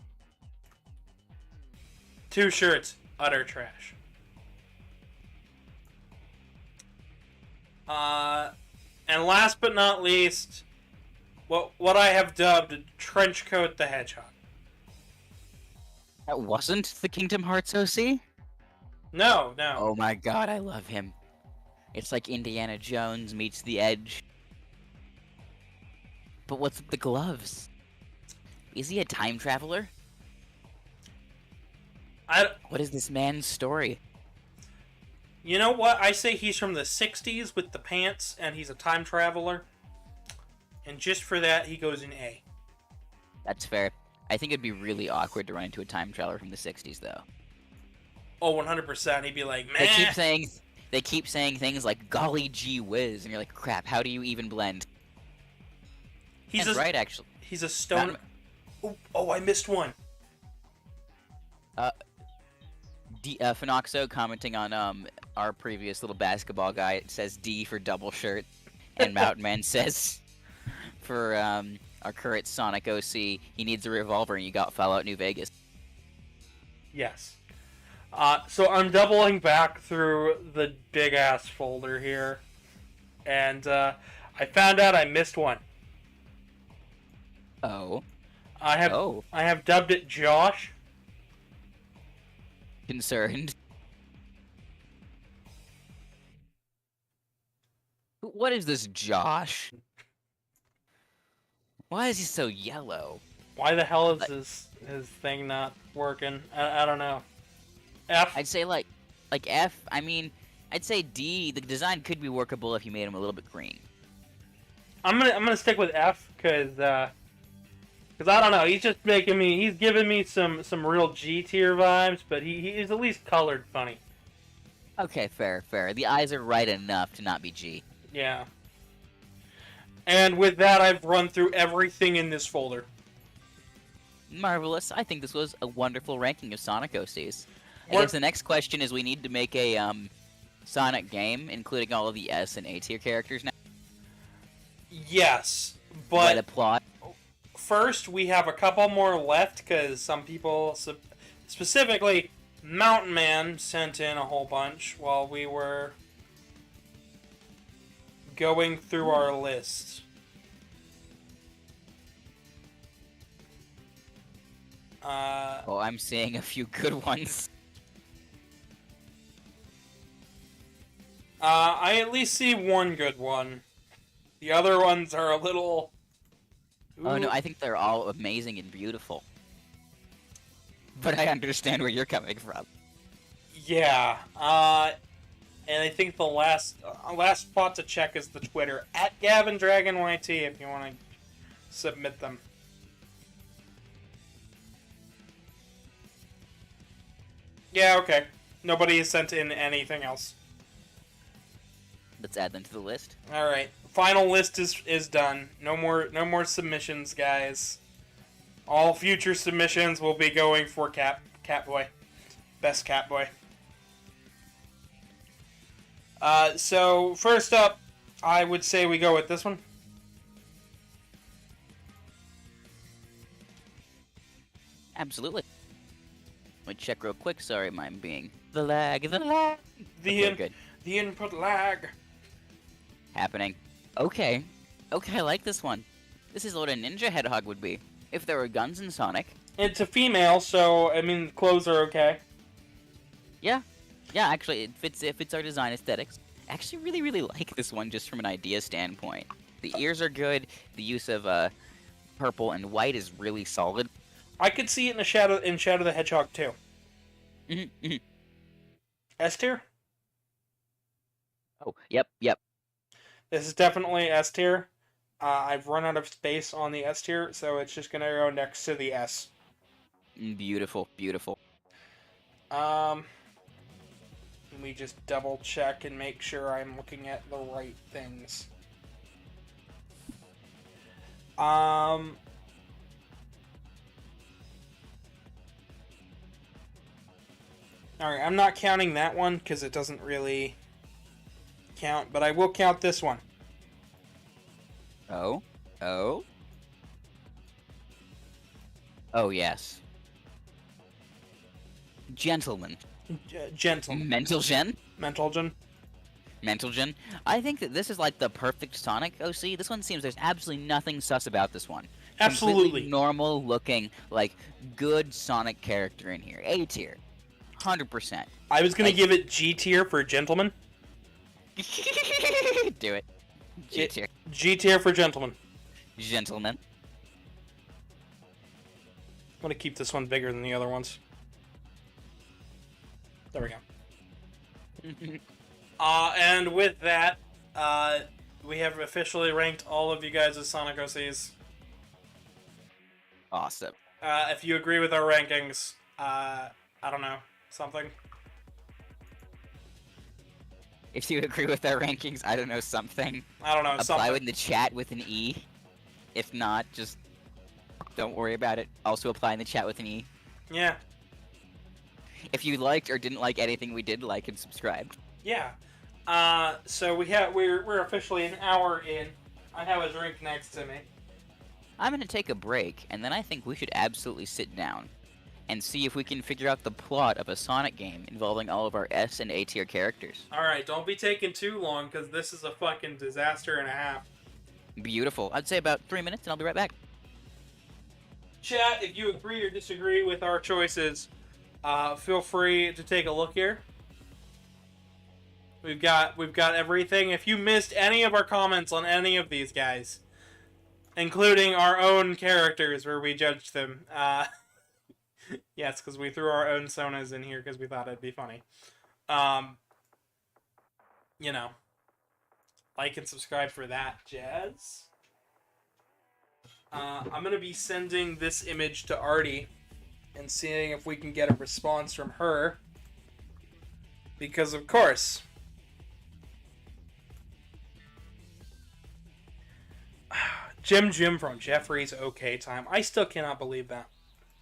Two shirts, utter trash. And last but not least, what I have dubbed Trenchcoat the Hedgehog. That wasn't the Kingdom Hearts OC? No. Oh my god, I love him. It's like Indiana Jones meets The Edge. But what's with the gloves? Is he a time traveler? What is this man's story? You know what? I say he's from the 60s with the pants, and he's a time traveler. And just for that, he goes in A. That's fair. I think it'd be really awkward to run into a time traveler from the 60s, though. Oh, 100%. He'd be like, man. They keep saying things like "golly gee whiz," and you're like, "Crap! How do you even blend?" He's right, actually. He's a stone. Oh, I missed one. Phenoxo commenting on our previous little basketball guy. It says D for double shirt, and Mountain Man says for our current Sonic OC, he needs a revolver, and you got Fallout New Vegas. Yes. So I'm doubling back through the big-ass folder here, and I found out I missed one. Oh. I have dubbed it Josh. Concerned. What is this Josh? Why is he so yellow? Why the hell is his thing not working? I don't know. F? I'd say like F. I mean, I'd say D. The design could be workable if you made him a little bit green. I'm gonna stick with F because I don't know. He's just he's giving me some real G tier vibes, but he's at least colored funny. Okay, fair. The eyes are right enough to not be G. Yeah. And with that, I've run through everything in this folder. Marvelous. I think this was a wonderful ranking of Sonic OCs. I guess the next question is we need to make a Sonic game, including all of the S and A tier characters now. Yes, but the plot. First, we have a couple more left because some people, specifically Mountain Man, sent in a whole bunch while we were going through our list. Oh, I'm seeing a few good ones. I at least see one good one. The other ones are a little... Ooh. Oh no, I think they're all amazing and beautiful. But I understand where you're coming from. Yeah, And I think the last spot to check is the Twitter at Gavin Dragon YT if you want to submit them. Yeah, okay. Nobody has sent in anything else. Let's add them to the list. All right, final list is done. No more submissions, guys. All future submissions will be going for Catboy, best Catboy. So first up, I would say we go with this one. Absolutely. Let me check real quick. Sorry, mine being the lag. Okay, The input lag. Happening. Okay, I like this one. This is what a ninja hedgehog would be if there were guns in Sonic. It's a female, so I mean clothes are okay. Yeah, actually, it fits our design aesthetics. I actually really like this one just from an idea standpoint. The ears are good. The use of purple and white is really solid. I could see it in Shadow the Hedgehog too. S tier. Oh, yep. This is definitely S tier. I've run out of space on the S tier, so it's just gonna go next to the S. Beautiful. Let me just double check and make sure I'm looking at the right things. Alright, I'm not counting that one because it doesn't really count, but I will count this one. Oh, yes. Gentlemen. Gentleman. Mental gen. I think that this is like the perfect Sonic OC. This one seems there's absolutely nothing sus about this one. Absolutely. Completely normal looking, like, good Sonic character in here. A tier. 100%. I was going to give it G tier for gentleman. Do it. G tier. G tier for gentleman. Gentlemen. I'm going to keep this one bigger than the other ones. There we go. And with that, we have officially ranked all of you guys as Sonic OCs. Awesome. If you agree with our rankings, I don't know, something. If you agree with our rankings, I don't know, something. I don't know, something. Apply in the chat with an E. If not, just don't worry about it. Also apply in the chat with an E. Yeah. If you liked or didn't like anything we did, like and subscribe. Yeah. So we're officially an hour in. I have a drink next to me. I'm gonna take a break, and then I think we should absolutely sit down and see if we can figure out the plot of a Sonic game involving all of our S and A tier characters. Alright, don't be taking too long, because this is a fucking disaster and a half. Beautiful. I'd say about 3 minutes, and I'll be right back. Chat, if you agree or disagree with our choices, feel free to take a look here. We've got everything. If you missed any of our comments on any of these guys, including our own characters where we judged them, yes, because we threw our own Sonas in here because we thought it'd be funny. You know, like and subscribe for that, jazz. I'm going to be sending this image to Artie and seeing if we can get a response from her. Because, of course, Jim from Jeffrey's OK Time. I still cannot believe that.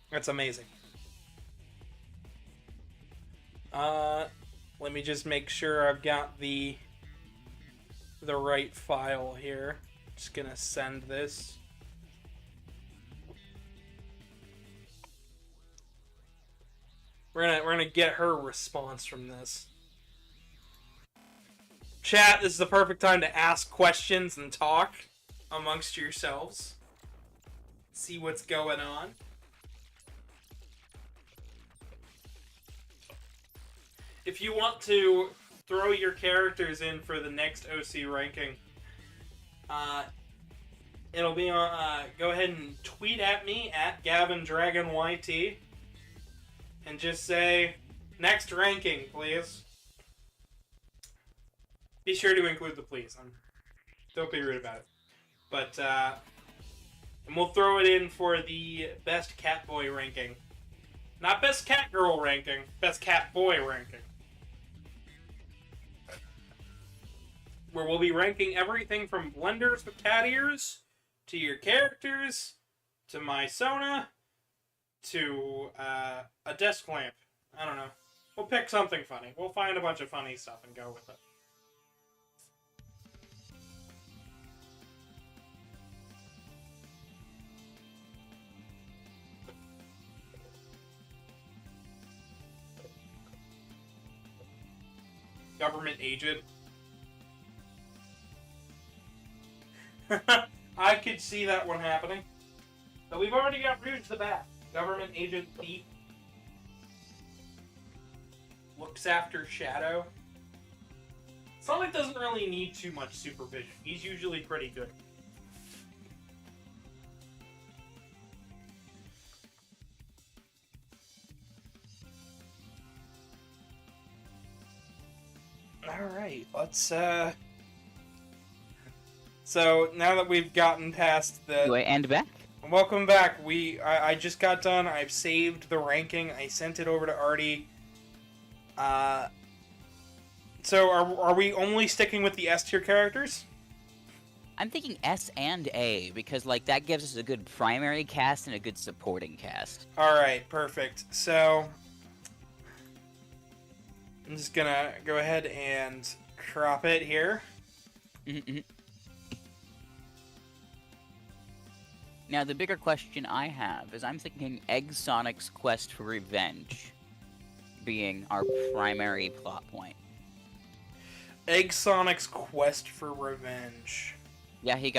That's amazing. Let me just make sure I've got the right file here. Just gonna send this. We're gonna get her response from this. Chat, this is the perfect time to ask questions and talk amongst yourselves. See what's going on. If you want to throw your characters in for the next OC ranking, it'll be on. Go ahead and tweet at me at GavinDragonYT, and just say next ranking, please. Be sure to include the please. Don't be rude about it. But, and we'll throw it in for the best cat boy ranking. Not best cat girl ranking, best cat boy ranking. Where we'll be ranking everything from blenders with cat ears, to your characters, to my Sona, to a desk lamp. I don't know. We'll pick something funny. We'll find a bunch of funny stuff and go with it. Government agent. I could see that one happening. But we've already got Rouge the Bat. Government agent thief. Looks after Shadow. Sonic doesn't really need too much supervision. He's usually pretty good. Alright, let's, So, now that we've gotten past the... Do I end back? Welcome back. I just got done. I've saved the ranking. I sent it over to Artie. So, are we only sticking with the S tier characters? I'm thinking S and A, because, like, that gives us a good primary cast and a good supporting cast. Alright, perfect. So, I'm just gonna go ahead and crop it here. Now, the bigger question I have is I'm thinking Egg Sonic's quest for revenge being our primary plot point. Egg Sonic's quest for revenge. Yeah, he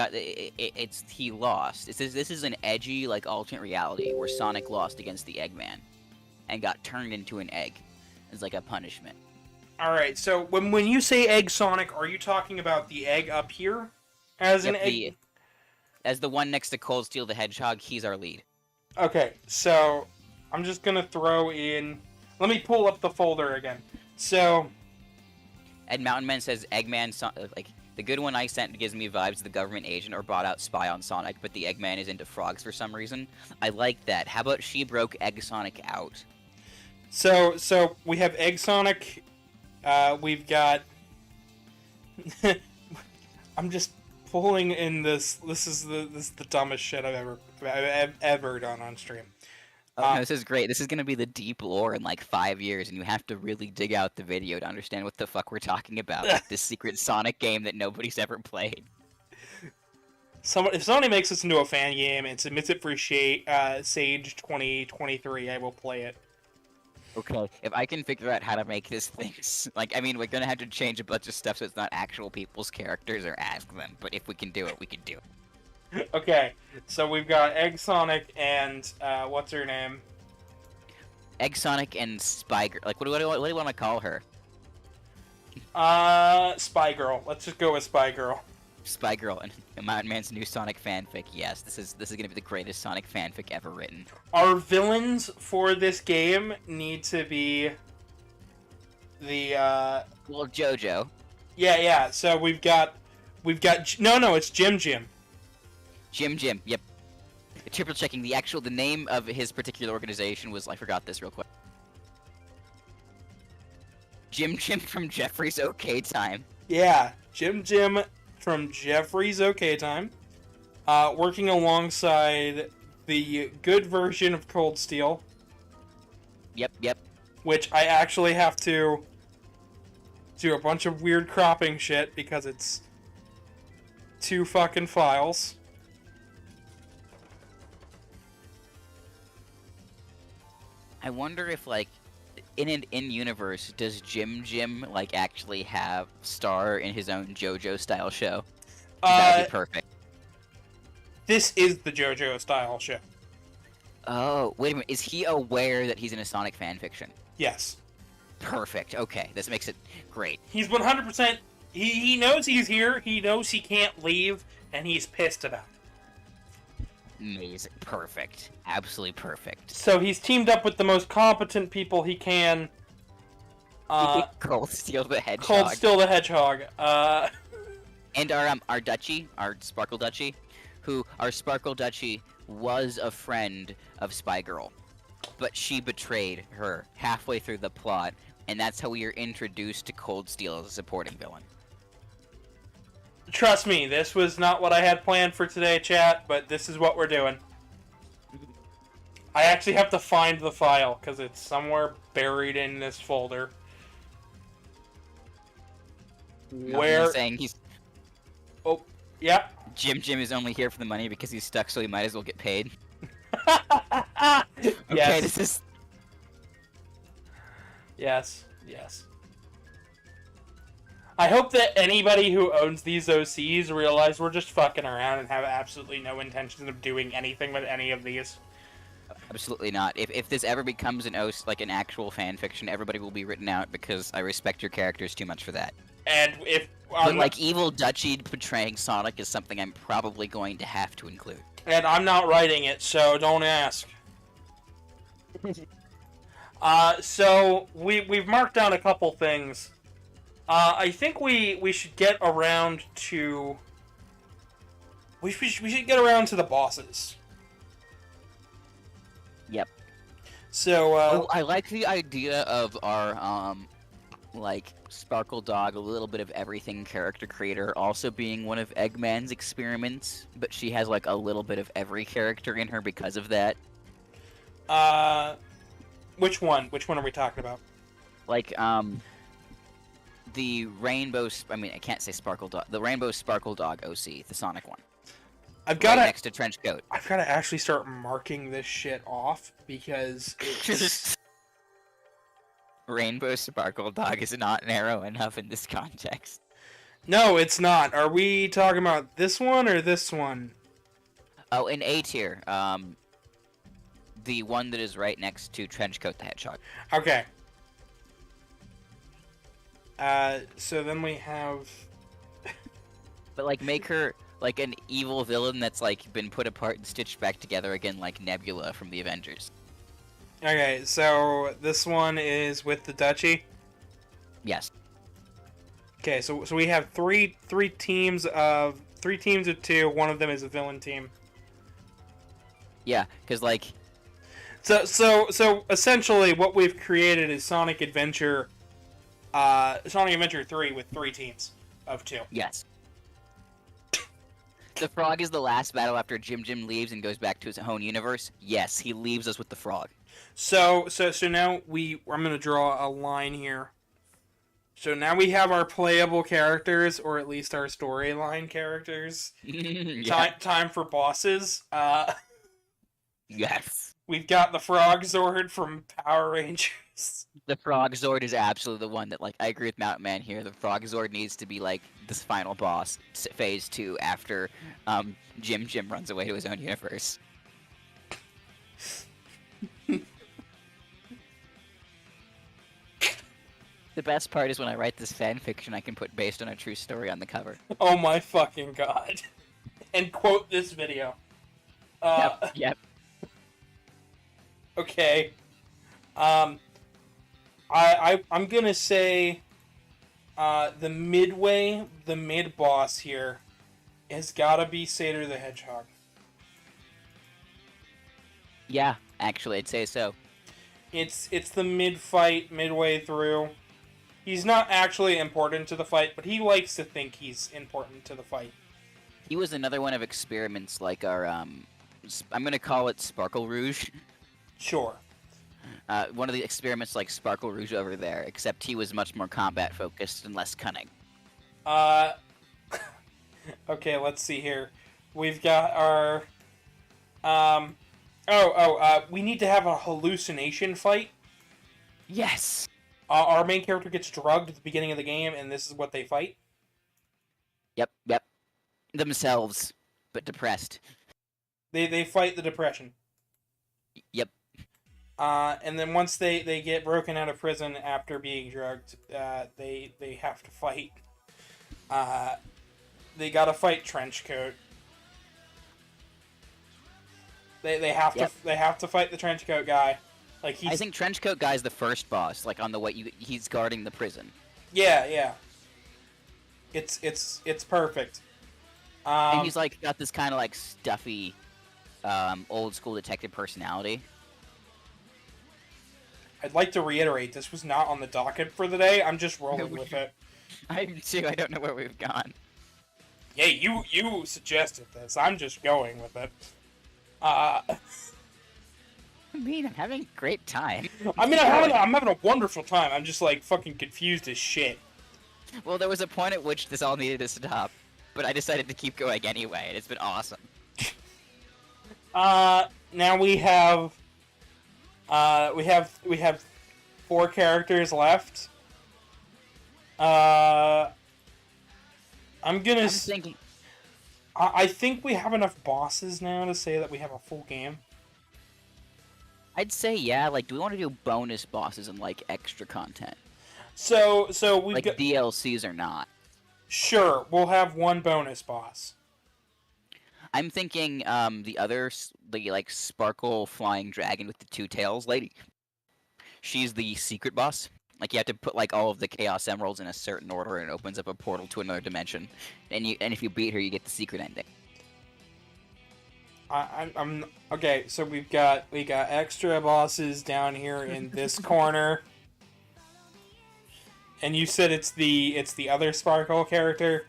lost. This is an edgy, like, alternate reality where Sonic lost against the Eggman and got turned into an egg as, like, a punishment. Alright, so when you say Egg Sonic, are you talking about the egg up here? As an egg? As the one next to Cold Steel the Hedgehog, he's our lead. Okay, so I'm just gonna throw in... Let me pull up the folder again. So... Ed Mountain Man says Eggman, like, the good one I sent gives me vibes of the government agent or bought out spy on Sonic, but the Eggman is into frogs for some reason. I like that. How about she broke Egg Sonic out? So we have Egg Sonic. We've got... I'm just pulling in this. This is the dumbest shit I've ever done on stream. Oh, no, this is great. This is gonna be the deep lore in like 5 years, and you have to really dig out the video to understand what the fuck we're talking about. Like this secret Sonic game that nobody's ever played. If somebody makes this into a fan game and submits it for Sage 2023, I will play it. Okay, if I can figure out how to make this thing, like, I mean, we're gonna have to change a bunch of stuff so it's not actual people's characters or ask them, but if we can do it, we can do it. Okay, so we've got Egg Sonic and, what's her name? Egg Sonic and Spy Girl. Like, what do you want to call her? Spy Girl. Let's just go with Spy Girl. Spy Girl and Mountain Man's new Sonic fanfic. Yes, this is gonna be the greatest Sonic fanfic ever written. Our villains for this game need to be the, Well, JoJo. Yeah, so we've got... No, it's Jim. Jim, yep. Triple checking the name of his particular organization was, I forgot this real quick. Jim from Jeffrey's OK Time. Yeah, Jim from Jeffrey's OK Time. Working alongside the good version of Cold Steel. Yep. Which I actually have to do a bunch of weird cropping shit because it's 2 fucking files. I wonder if, like, in-universe, does Jim, like, actually have star in his own JoJo-style show? That would be perfect. This is the JoJo-style show. Oh, wait a minute. Is he aware that he's in a Sonic fanfiction? Yes. Perfect. Okay, this makes it great. He's 100%... He knows he's here, he knows he can't leave, and he's pissed about it. Amazing. Perfect. Absolutely perfect. So he's teamed up with the most competent people he can Cold Steel the Cold Hedgehog. Still the Hedgehog. And our Duchy, our Sparkle Duchy, our Sparkle Duchy was a friend of Spy Girl, but she betrayed her halfway through the plot, and that's how we are introduced to Cold Steel as a supporting villain. Trust me, this was not what I had planned for today, chat, but this is what we're doing. I actually have to find the file, because it's somewhere buried in this folder. Where... I'm saying he's... Oh, yeah. Jim is only here for the money because he's stuck, so he might as well get paid. Yes. Okay, this is... Yes, yes. I hope that anybody who owns these OCs realize we're just fucking around and have absolutely no intention of doing anything with any of these. Absolutely not. If this ever becomes an actual fan fiction, everybody will be written out because I respect your characters too much for that. And if... But like Evil Duchy betraying Sonic is something I'm probably going to have to include. And I'm not writing it, so don't ask. So we've marked down a couple things. I think we should get around to... We should get around to the bosses. Yep. So, I like the idea of our, like, Sparkle Dog, a little bit of everything character creator, also being one of Eggman's experiments, but she has, like, a little bit of every character in her because of that. Which one? Which one are we talking about? Like, the Rainbow... I mean, I can't say Sparkle Dog. The Rainbow Sparkle Dog OC, the Sonic one. I've got right next to Trenchcoat. I've got to actually start marking this shit off, because it's... Rainbow Sparkle Dog is not narrow enough in this context. No, it's not. Are we talking about this one or this one? Oh, in A tier, the one that is right next to Trenchcoat the Hedgehog. Okay. So then we have... But, like, make her, like, an evil villain that's, like, been put apart and stitched back together again, like Nebula from the Avengers. Okay, so this one is with the Duchy? Yes. Okay, so we have three teams of two. One of them is a villain team. Yeah, because, like... So essentially what we've created is Sonic Adventure 3 with 3 teams of 2. Yes. The Frog is the last battle after Jim leaves and goes back to his own universe. Yes, he leaves us with the Frog. So now I'm gonna draw a line here. So now we have our playable characters, or at least our storyline characters. Yeah. Time for bosses. Yes. We've got the Frog Zord from Power Rangers. The Frog Zord is absolutely the one that, like, I agree with Mountain Man here. The Frog Zord needs to be, like, this final boss, phase 2, after Jim runs away to his own universe. The best part is when I write this fan fiction, I can put based on a true story on the cover. Oh my fucking god. And quote this video. Yep. Okay. I'm gonna say the mid boss here has gotta be Seder the Hedgehog. Yeah, actually, I'd say so. It's the mid-fight, midway through. He's not actually important to the fight, but he likes to think he's important to the fight. He was another one of experiments like our, I'm gonna call it Sparkle Rouge. Sure. One of the experiments like Sparkle Rouge over there, except he was much more combat-focused and less cunning. Okay, let's see here. We've got our, we need to have a hallucination fight. Yes! Our main character gets drugged at the beginning of the game, and this is what they fight? Yep. Themselves, but depressed. They fight the depression. Yep. And then once they get broken out of prison after being drugged, they have to fight. They gotta fight Trenchcoat. They have to fight the Trenchcoat guy. Like I think Trenchcoat Guy's the first boss, like on the way he's guarding the prison. Yeah. It's perfect. And he's like got this kind of like stuffy, old school detective personality. I'd like to reiterate, this was not on the docket for the day. I'm just rolling with it. I do too. I don't know where we've gone. Yeah, you suggested this. I'm just going with it. I mean, I'm having a great time. I'm having a wonderful time. I'm just like fucking confused as shit. Well, there was a point at which this all needed to stop, but I decided to keep going anyway, and it's been awesome. Now we have 4 characters left. I'm thinking. I think we have enough bosses now to say that we have a full game. I'd say yeah. Like, do we want to do bonus bosses and like extra content? So we like DLCs or not? Sure, we'll have 1 bonus boss. I'm thinking the like sparkle flying dragon with the 2 tails lady. She's the secret boss. Like, you have to put like all of the Chaos Emeralds in a certain order, and it opens up a portal to another dimension. And if you beat her, you get the secret ending. I'm okay. So we got extra bosses down here in this corner. And you said it's the other Sparkle character?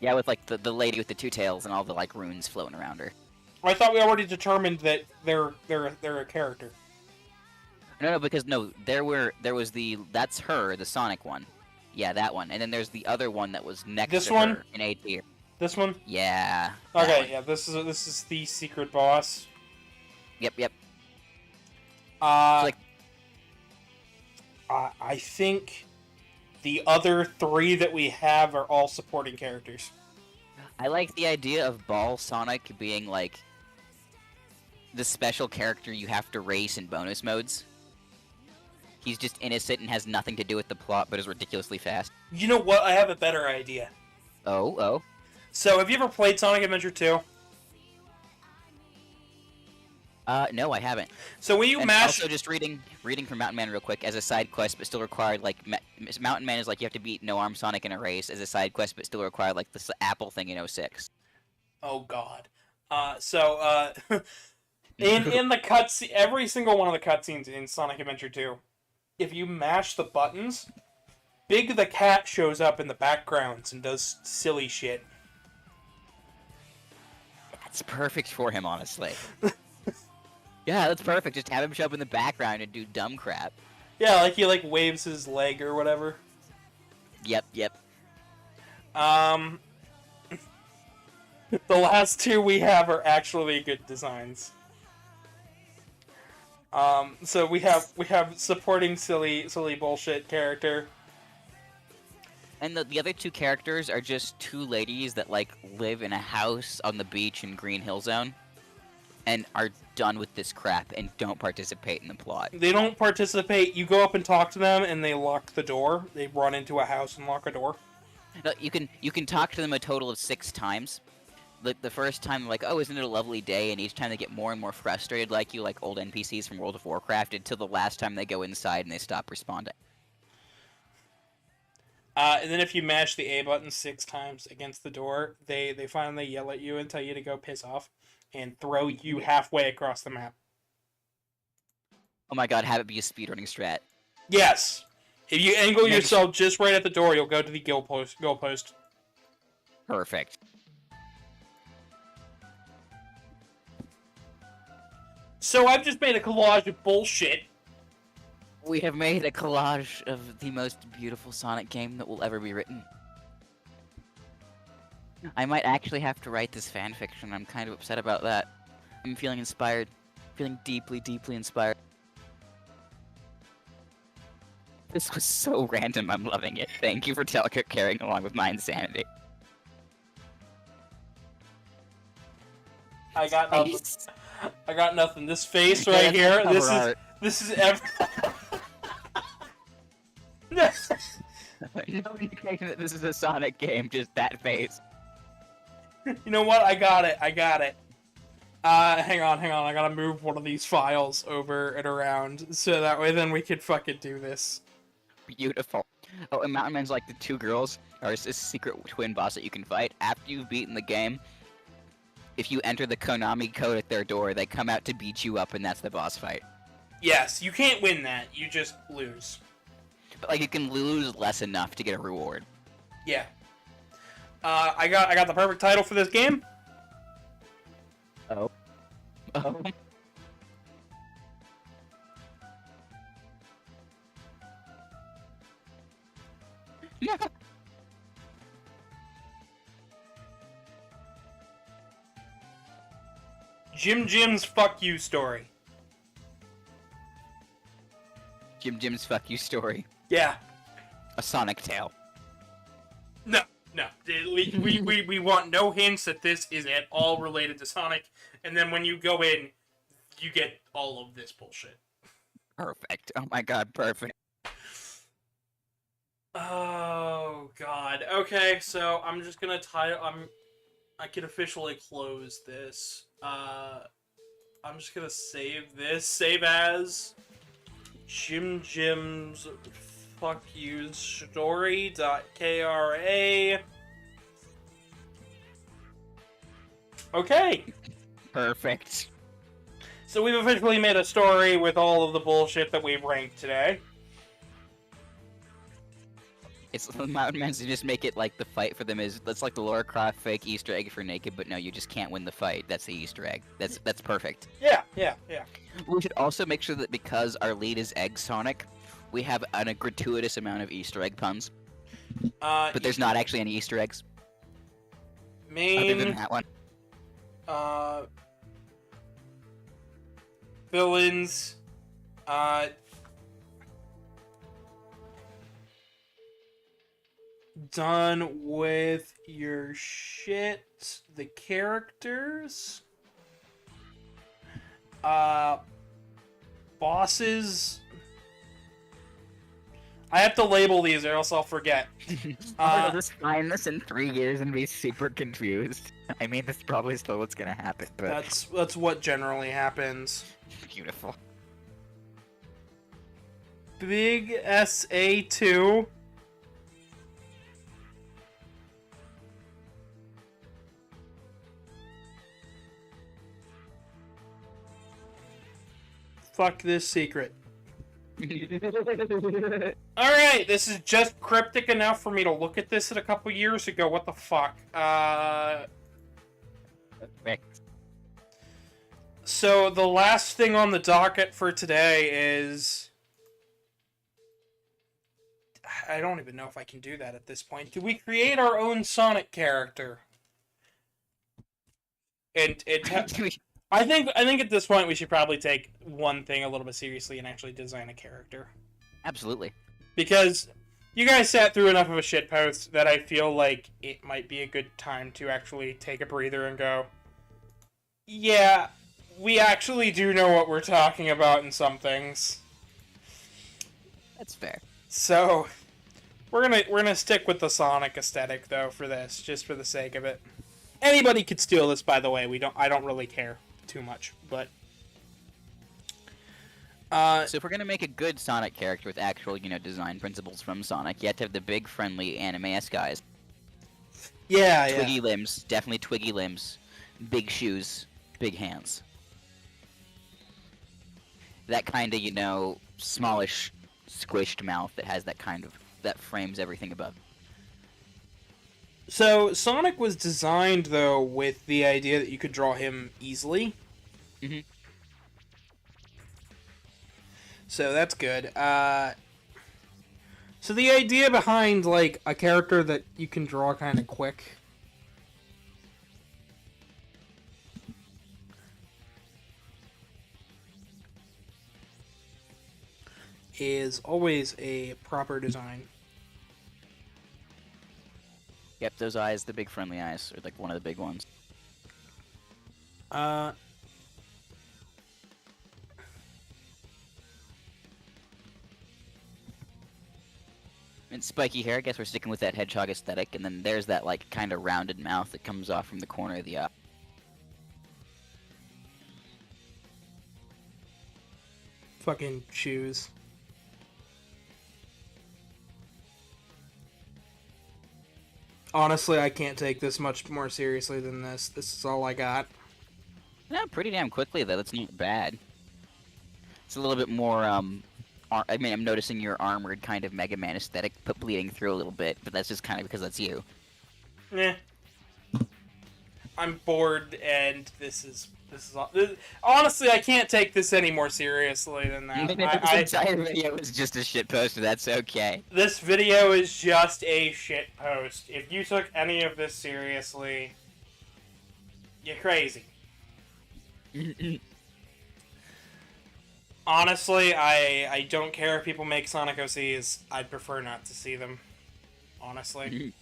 Yeah, with like the lady with the 2 tails and all the like runes floating around her. I thought we already determined that they're a character. No, because there was that's her, the Sonic one. Yeah, that one. And then there's the other one that was next to her in A tier. This one? Yeah. Okay, yeah, this is the secret boss. Yep. I think the other 3 that we have are all supporting characters. I like the idea of Ball Sonic being like the special character you have to race in bonus modes. He's just innocent and has nothing to do with the plot, but is ridiculously fast. You know what? I have a better idea. Oh. So, have you ever played Sonic Adventure 2? No, I haven't. So when you mash... Also, just reading from Mountain Man real quick, as a side quest, but still required, like, Mountain Man is like, you have to beat No Arm Sonic in a race, as a side quest, but still required, like, this Apple thing in 06. Oh, God. In the cutscene, every single one of the cutscenes in Sonic Adventure 2, if you mash the buttons, Big the Cat shows up in the backgrounds and does silly shit. That's perfect for him, honestly. Yeah, that's perfect. Just have him show up in the background and do dumb crap. Yeah, like he waves his leg or whatever. Yep. The last 2 we have are actually good designs. So we have supporting silly bullshit character. And the other 2 characters are just 2 ladies that, like, live in a house on the beach in Green Hill Zone and are done with this crap and don't participate in the plot. They don't participate. You go up and talk to them and they lock the door. They run into a house and lock a door. No, you can talk to them a total of 6 times. Like, the first time, like, oh, isn't it a lovely day? And each time they get more and more frustrated like you, like old NPCs from World of Warcraft, until the last time they go inside and they stop responding. And then if you mash the A button 6 times against the door, they finally yell at you and tell you to go piss off and throw you halfway across the map. Oh my god, have it be a speedrunning strat. Yes! If you angle yourself just right at the door, you'll go to the goal post. Perfect. So I've just made a collage of bullshit. We have made a collage of the most beautiful Sonic game that will ever be written. I might actually have to write this fanfiction. I'm kind of upset about that. I'm feeling inspired. Feeling deeply, deeply inspired. This was so random, I'm loving it. Thank you for carrying along with my insanity. I got nothing. I got nothing. This face right here, this is everything. No indication that this is a Sonic game, just that face. You know what? I got it. Hang on. I gotta move one of these files over and around so that way then we can fucking do this. Beautiful. Oh, and Mountain Man's like the two girls are this secret twin boss that you can fight. After you've beaten the game, if you enter the Konami code at their door, they come out to beat you up, and that's the boss fight. Yes, you can't win that. You just lose. But like you can lose less enough to get a reward. Yeah. I got the perfect title for this game. Oh. Oh. Yeah. Jim's fuck you story. Jim's fuck you story. Yeah. A Sonic tale. No. We want no hints that this is at all related to Sonic, and then when you go in, you get all of this bullshit. Perfect. Oh my god, perfect. Oh god. Okay, so I'm just gonna I can officially close this. I'm just gonna save this. Save as Jim's fuck you story.kra. Okay. Perfect. So we've officially made a story with all of the bullshit that we've ranked today. It's the Mountain Man's to just make it like the fight for them is that's like the Laura Croft fake Easter egg for Naked, but no, you just can't win the fight. That's the Easter egg. That's perfect. Yeah. We should also make sure that because our lead is Egg Sonic, we have a gratuitous amount of Easter egg puns. But there's not actually any Easter eggs. Other than that one. Villains. Done with your shit. The characters. Bosses. I have to label these or else I'll forget. I'll just find this in 3 years and be super confused. I mean, that's probably still what's gonna happen, but... That's what generally happens. Beautiful. Big SA2. Fuck this secret. Alright, this is just cryptic enough for me to look at this a couple years ago. What the fuck? So the last thing on the docket for today is... I don't even know if I can do that at this point. Do we create our own Sonic character? And I think at this point we should probably take one thing a little bit seriously and actually design a character. Absolutely. Because you guys sat through enough of a shitpost that I feel like it might be a good time to actually take a breather and go, yeah, we actually do know what we're talking about in some things. That's fair. So, we're gonna stick with the Sonic aesthetic though for this, just for the sake of it. Anybody could steal this, by the way. I don't really care too much, but so if we're gonna make a good Sonic character with actual, design principles from Sonic, you have to have the big, friendly anime-esque eyes. Yeah, Twiggy limbs, definitely twiggy limbs. Big shoes, big hands. That kind of, smallish, squished mouth that has that frames everything above. So, Sonic was designed, though, with the idea that you could draw him easily. Mm-hmm. So, that's good. So the idea behind, like, a character that you can draw kind of quick... is always a proper design. Yep, those eyes, the big friendly eyes, are like one of the big ones. And spiky hair, I guess we're sticking with that hedgehog aesthetic, and then there's that like kind of rounded mouth that comes off from the corner of the eye. fucking shoes. Honestly, I can't take this much more seriously than this. This is all I got. No, pretty damn quickly though. That's not bad. It's a little bit more I mean, I'm noticing your armored kind of Mega Man aesthetic bleeding through a little bit, but that's just kind of because that's you. Eh. I'm bored, and this is honestly, I can't take this any more seriously than that. This entire video was just a shit poster. That's okay. This video is just a shit post. If you took any of this seriously, you're crazy. Honestly, I don't care if people make Sonic OCs. I'd prefer not to see them. Honestly.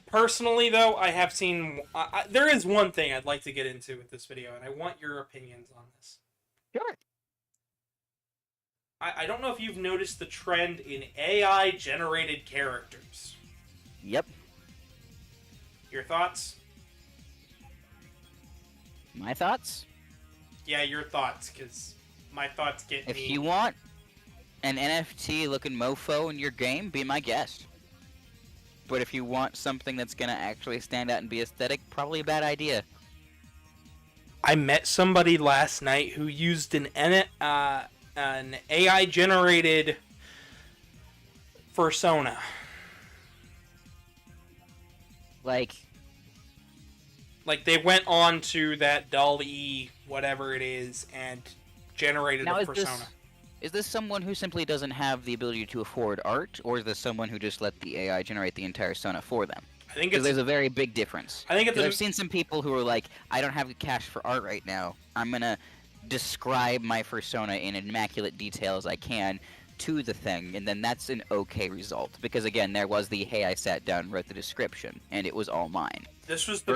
Personally, though, I have seen... there is one thing I'd like to get into with this video, and I want your opinions on this. Sure. I don't know if you've noticed the trend in AI-generated characters. Yep. Your thoughts? My thoughts? Yeah, your thoughts, because my thoughts get If me... you want an NFT-looking mofo in your game, be my guest. But if you want something that's gonna actually stand out and be aesthetic, probably a bad idea. I met somebody last night who used an AI-generated Fursona. Like they went on to that DALL-E, whatever it is, and generated a Fursona. Is this someone who simply doesn't have the ability to afford art, or is this someone who just let the AI generate the entire Sona for them? I think there's a very big difference. I think it's. I've seen some people who are like, I don't have the cash for art right now. I'm gonna describe my Fursona in immaculate detail as I can to the thing, and then that's an okay result. Because again, there was the hey, I sat down and wrote the description, and it was all mine. This was the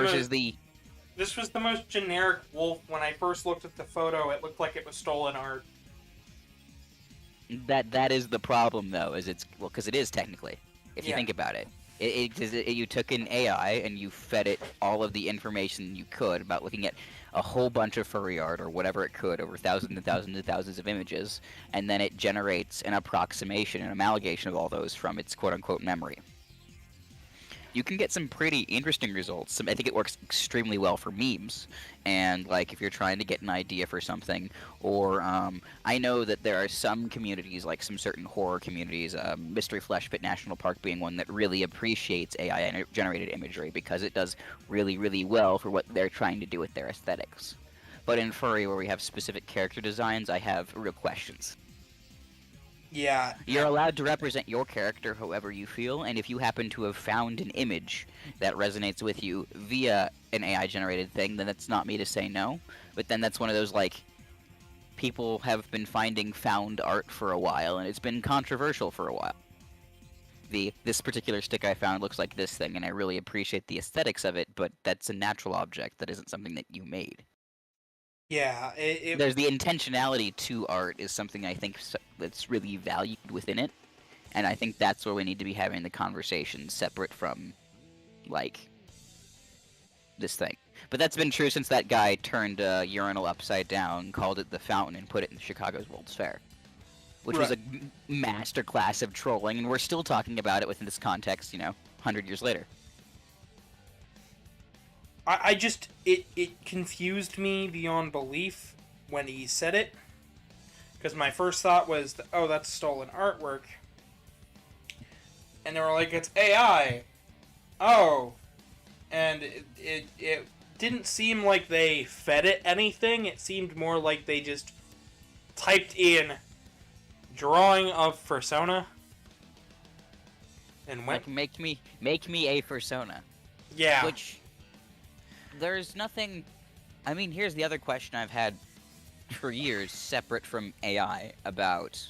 This was the most generic wolf. When I first looked at the photo, it looked like it was stolen art. That is the problem, though, is because it is technically, if you think about it. You took an AI and you fed it all of the information you could about looking at a whole bunch of furry art or whatever it could over thousands and thousands and thousands of images, and then it generates an approximation, an amalgamation of all those from its quote-unquote memory. You can get some pretty interesting results. I think it works extremely well for memes, and like if you're trying to get an idea for something, or I know that there are some communities, like some certain horror communities, Mystery Flesh Pit National Park being one that really appreciates AI-generated imagery because it does really, really well for what they're trying to do with their aesthetics. But in Furry, where we have specific character designs, I have real questions. Yeah. You're allowed to represent your character however you feel, and if you happen to have found an image that resonates with you via an AI-generated thing, then that's not me to say no. But then that's one of those, like, people have been finding found art for a while, and it's been controversial for a while. This particular stick I found looks like this thing, and I really appreciate the aesthetics of it, but that's a natural object. That isn't something that you made. Yeah, there's the intentionality to art is something I think that's really valued within it, and I think that's where we need to be having the conversation separate from, like, this thing. But that's been true since that guy turned a urinal upside down, called it the Fountain, and put it in Chicago's World's Fair, which was a masterclass of trolling, and we're still talking about it within this context, 100 years later. It confused me beyond belief when he said it. Because my first thought was, oh, that's stolen artwork. And they were like, it's AI. Oh. And it didn't seem like they fed it anything. It seemed more like they just typed in drawing of Fursona. And went... Like, make me a Fursona. Yeah. Which... There's nothing... I mean, here's the other question I've had for years, separate from AI, about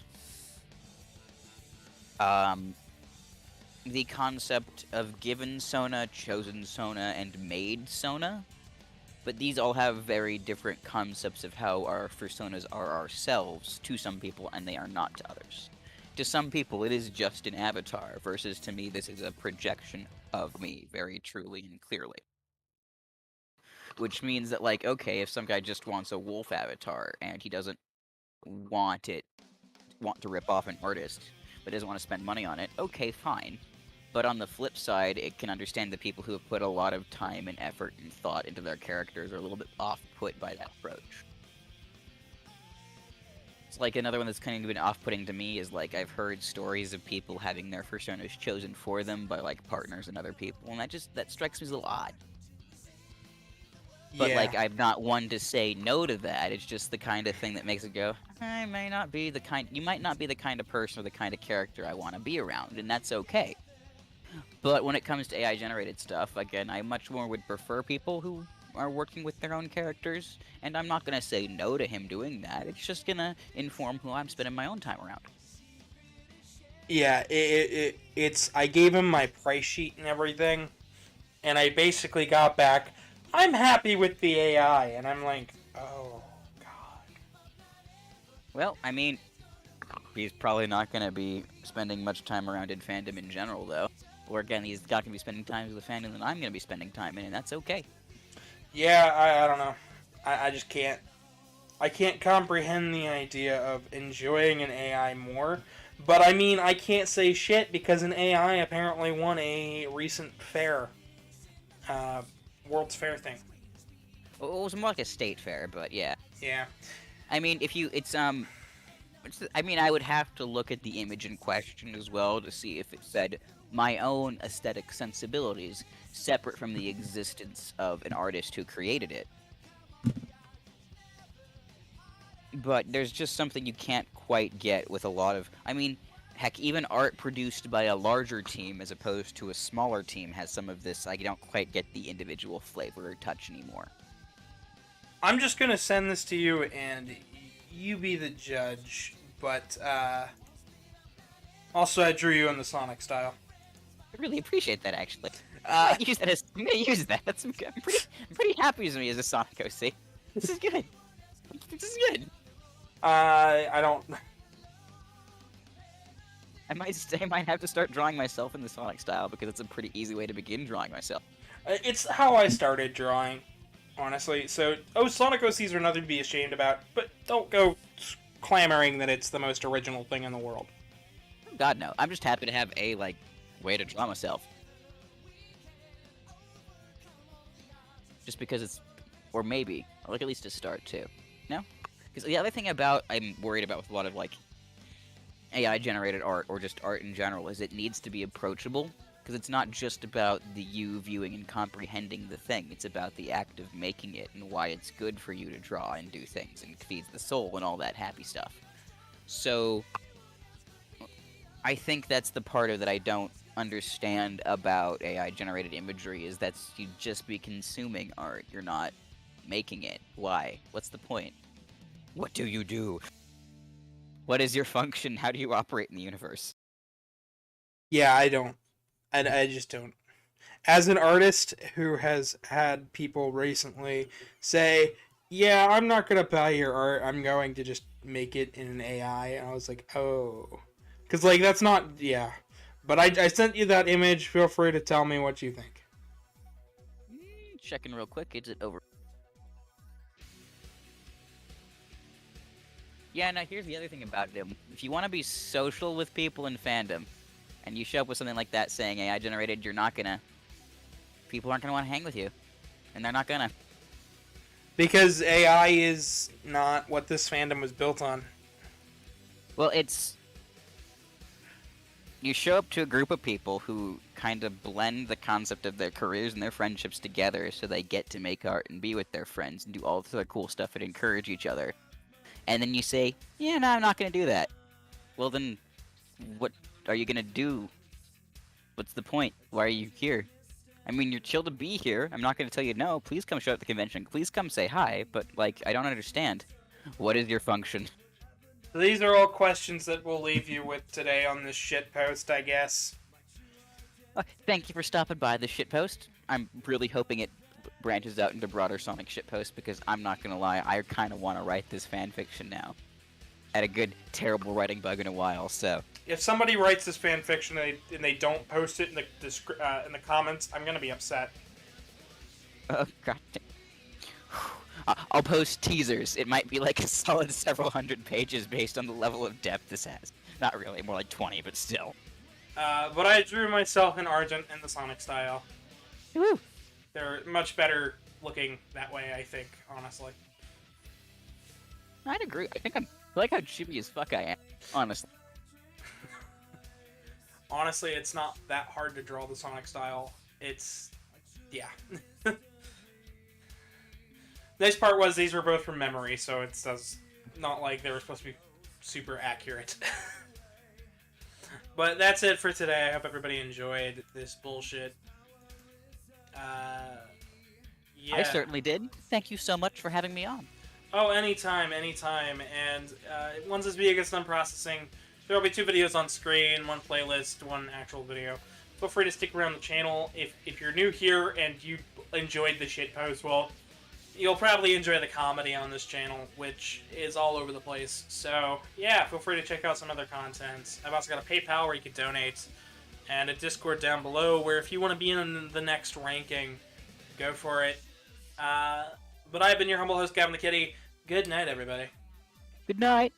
the concept of given Sona, chosen Sona, and made Sona. But these all have very different concepts of how our Fursonas are ourselves to some people, and they are not to others. To some people, it is just an avatar, versus to me, this is a projection of me, very truly and clearly. which means that, like, okay, if some guy just wants a wolf avatar and he doesn't want to rip off an artist, but doesn't want to spend money on it, okay, fine. But on the flip side, it can understand that people who have put a lot of time and effort and thought into their characters are a little bit off-put by that approach. It's like another one that's kind of been off-putting to me is, like, I've heard stories of people having their personas chosen for them by, like, partners and other people, and that strikes me as a little odd. But, like, I'm not one to say no to that. It's just the kind of thing that makes it go, you might not be the kind of person or the kind of character I want to be around, and that's okay. But when it comes to AI-generated stuff, again, I much more would prefer people who are working with their own characters, and I'm not going to say no to him doing that. It's just going to inform who I'm spending my own time around. Yeah, it's... I gave him my price sheet and everything, and I basically got back, I'm happy with the AI, and I'm like, oh, God. Well, I mean, he's probably not going to be spending much time around in fandom in general, though. Or again, he's not going to be spending time with the fandom that I'm going to be spending time in, and that's okay. Yeah, I don't know. I just can't. I can't comprehend the idea of enjoying an AI more. But I mean, I can't say shit because an AI apparently won a recent fair. World's Fair thing. Well, it was more like a state fair, but yeah. Yeah. I mean, I would have to look at the image in question as well to see if it said my own aesthetic sensibilities separate from the existence of an artist who created it. But there's just something you can't quite get with a lot of... I mean, heck, even art produced by a larger team as opposed to a smaller team has some of this. I don't quite get the individual flavor or touch anymore. I'm just going to send this to you and you be the judge. But, also I drew you in the Sonic style. I really appreciate that, actually. I'm gonna use that. I'm pretty happy with me as a Sonic OC. This is good. This is good. I don't... I might have to start drawing myself in the Sonic style because it's a pretty easy way to begin drawing myself. It's how I started drawing, honestly. So, Sonic OCs are nothing to be ashamed about, but don't go clamoring that it's the most original thing in the world. God, no. I'm just happy to have a, way to draw myself. Just because it's... Or maybe. Or, at least to start, too. No? Because the other thing I'm worried about with a lot of, AI-generated art, or just art in general, is it needs to be approachable. Because it's not just about you viewing and comprehending the thing. It's about the act of making it and why it's good for you to draw and do things and feeds the soul and all that happy stuff. So... I think that's the part of that I don't understand about AI-generated imagery, is that you'd just be consuming art. You're not making it. Why? What's the point? What do you do? What is your function? How do you operate in the universe? Yeah, I don't. I just don't. As an artist who has had people recently say, yeah, I'm not going to buy your art, I'm going to just make it in an AI, and I was like, oh... Because, that's not... Yeah. But I sent you that image. Feel free to tell me what you think. Checking real quick. Is it over? Yeah, now here's the other thing about it. If you want to be social with people in fandom, and you show up with something like that saying AI generated, you're not gonna... People aren't gonna want to hang with you. And they're not gonna. Because AI is not what this fandom was built on. Well, it's... You show up to a group of people who kind of blend the concept of their careers and their friendships together so they get to make art and be with their friends and do all this other cool stuff and encourage each other. And then you say, yeah, no, I'm not going to do that. Well, then, what are you going to do? What's the point? Why are you here? I mean, you're chill to be here. I'm not going to tell you no. Please come show up at the convention. Please come say hi. But, I don't understand. What is your function? These are all questions that we'll leave you with today on this shitpost, I guess. Thank you for stopping by this shitpost. I'm really hoping it branches out into broader Sonic shitpost because I'm not gonna lie, I kind of want to write this fanfiction now. Had a good, terrible writing bug in a while, so... If somebody writes this fanfiction and they don't post it in the comments, I'm gonna be upset. Oh, god. I'll post teasers. It might be like a solid several hundred pages based on the level of depth this has. Not really, more like 20, but still. But I drew myself in Argent in the Sonic style. Woo! They're much better looking that way, I think, honestly. I'd agree. I like how chibi as fuck I am, honestly. Honestly, it's not that hard to draw the Sonic style. It's... yeah. Nice part was these were both from memory, so it's not like they were supposed to be super accurate. But that's it for today. I hope everybody enjoyed this bullshit. Yeah. I certainly did. Thank you so much for having me on. Oh, anytime. And once this video gets done processing, there will be 2 videos on screen, 1 playlist, 1 actual video. Feel free to stick around the channel. If you're new here and you enjoyed the shitpost, well, you'll probably enjoy the comedy on this channel, which is all over the place. So, yeah, feel free to check out some other content. I've also got a PayPal where you can donate, and a Discord down below where if you want to be in the next ranking, go for it. But I've been your humble host, Gavin the Kitty. Good night, everybody. Good night.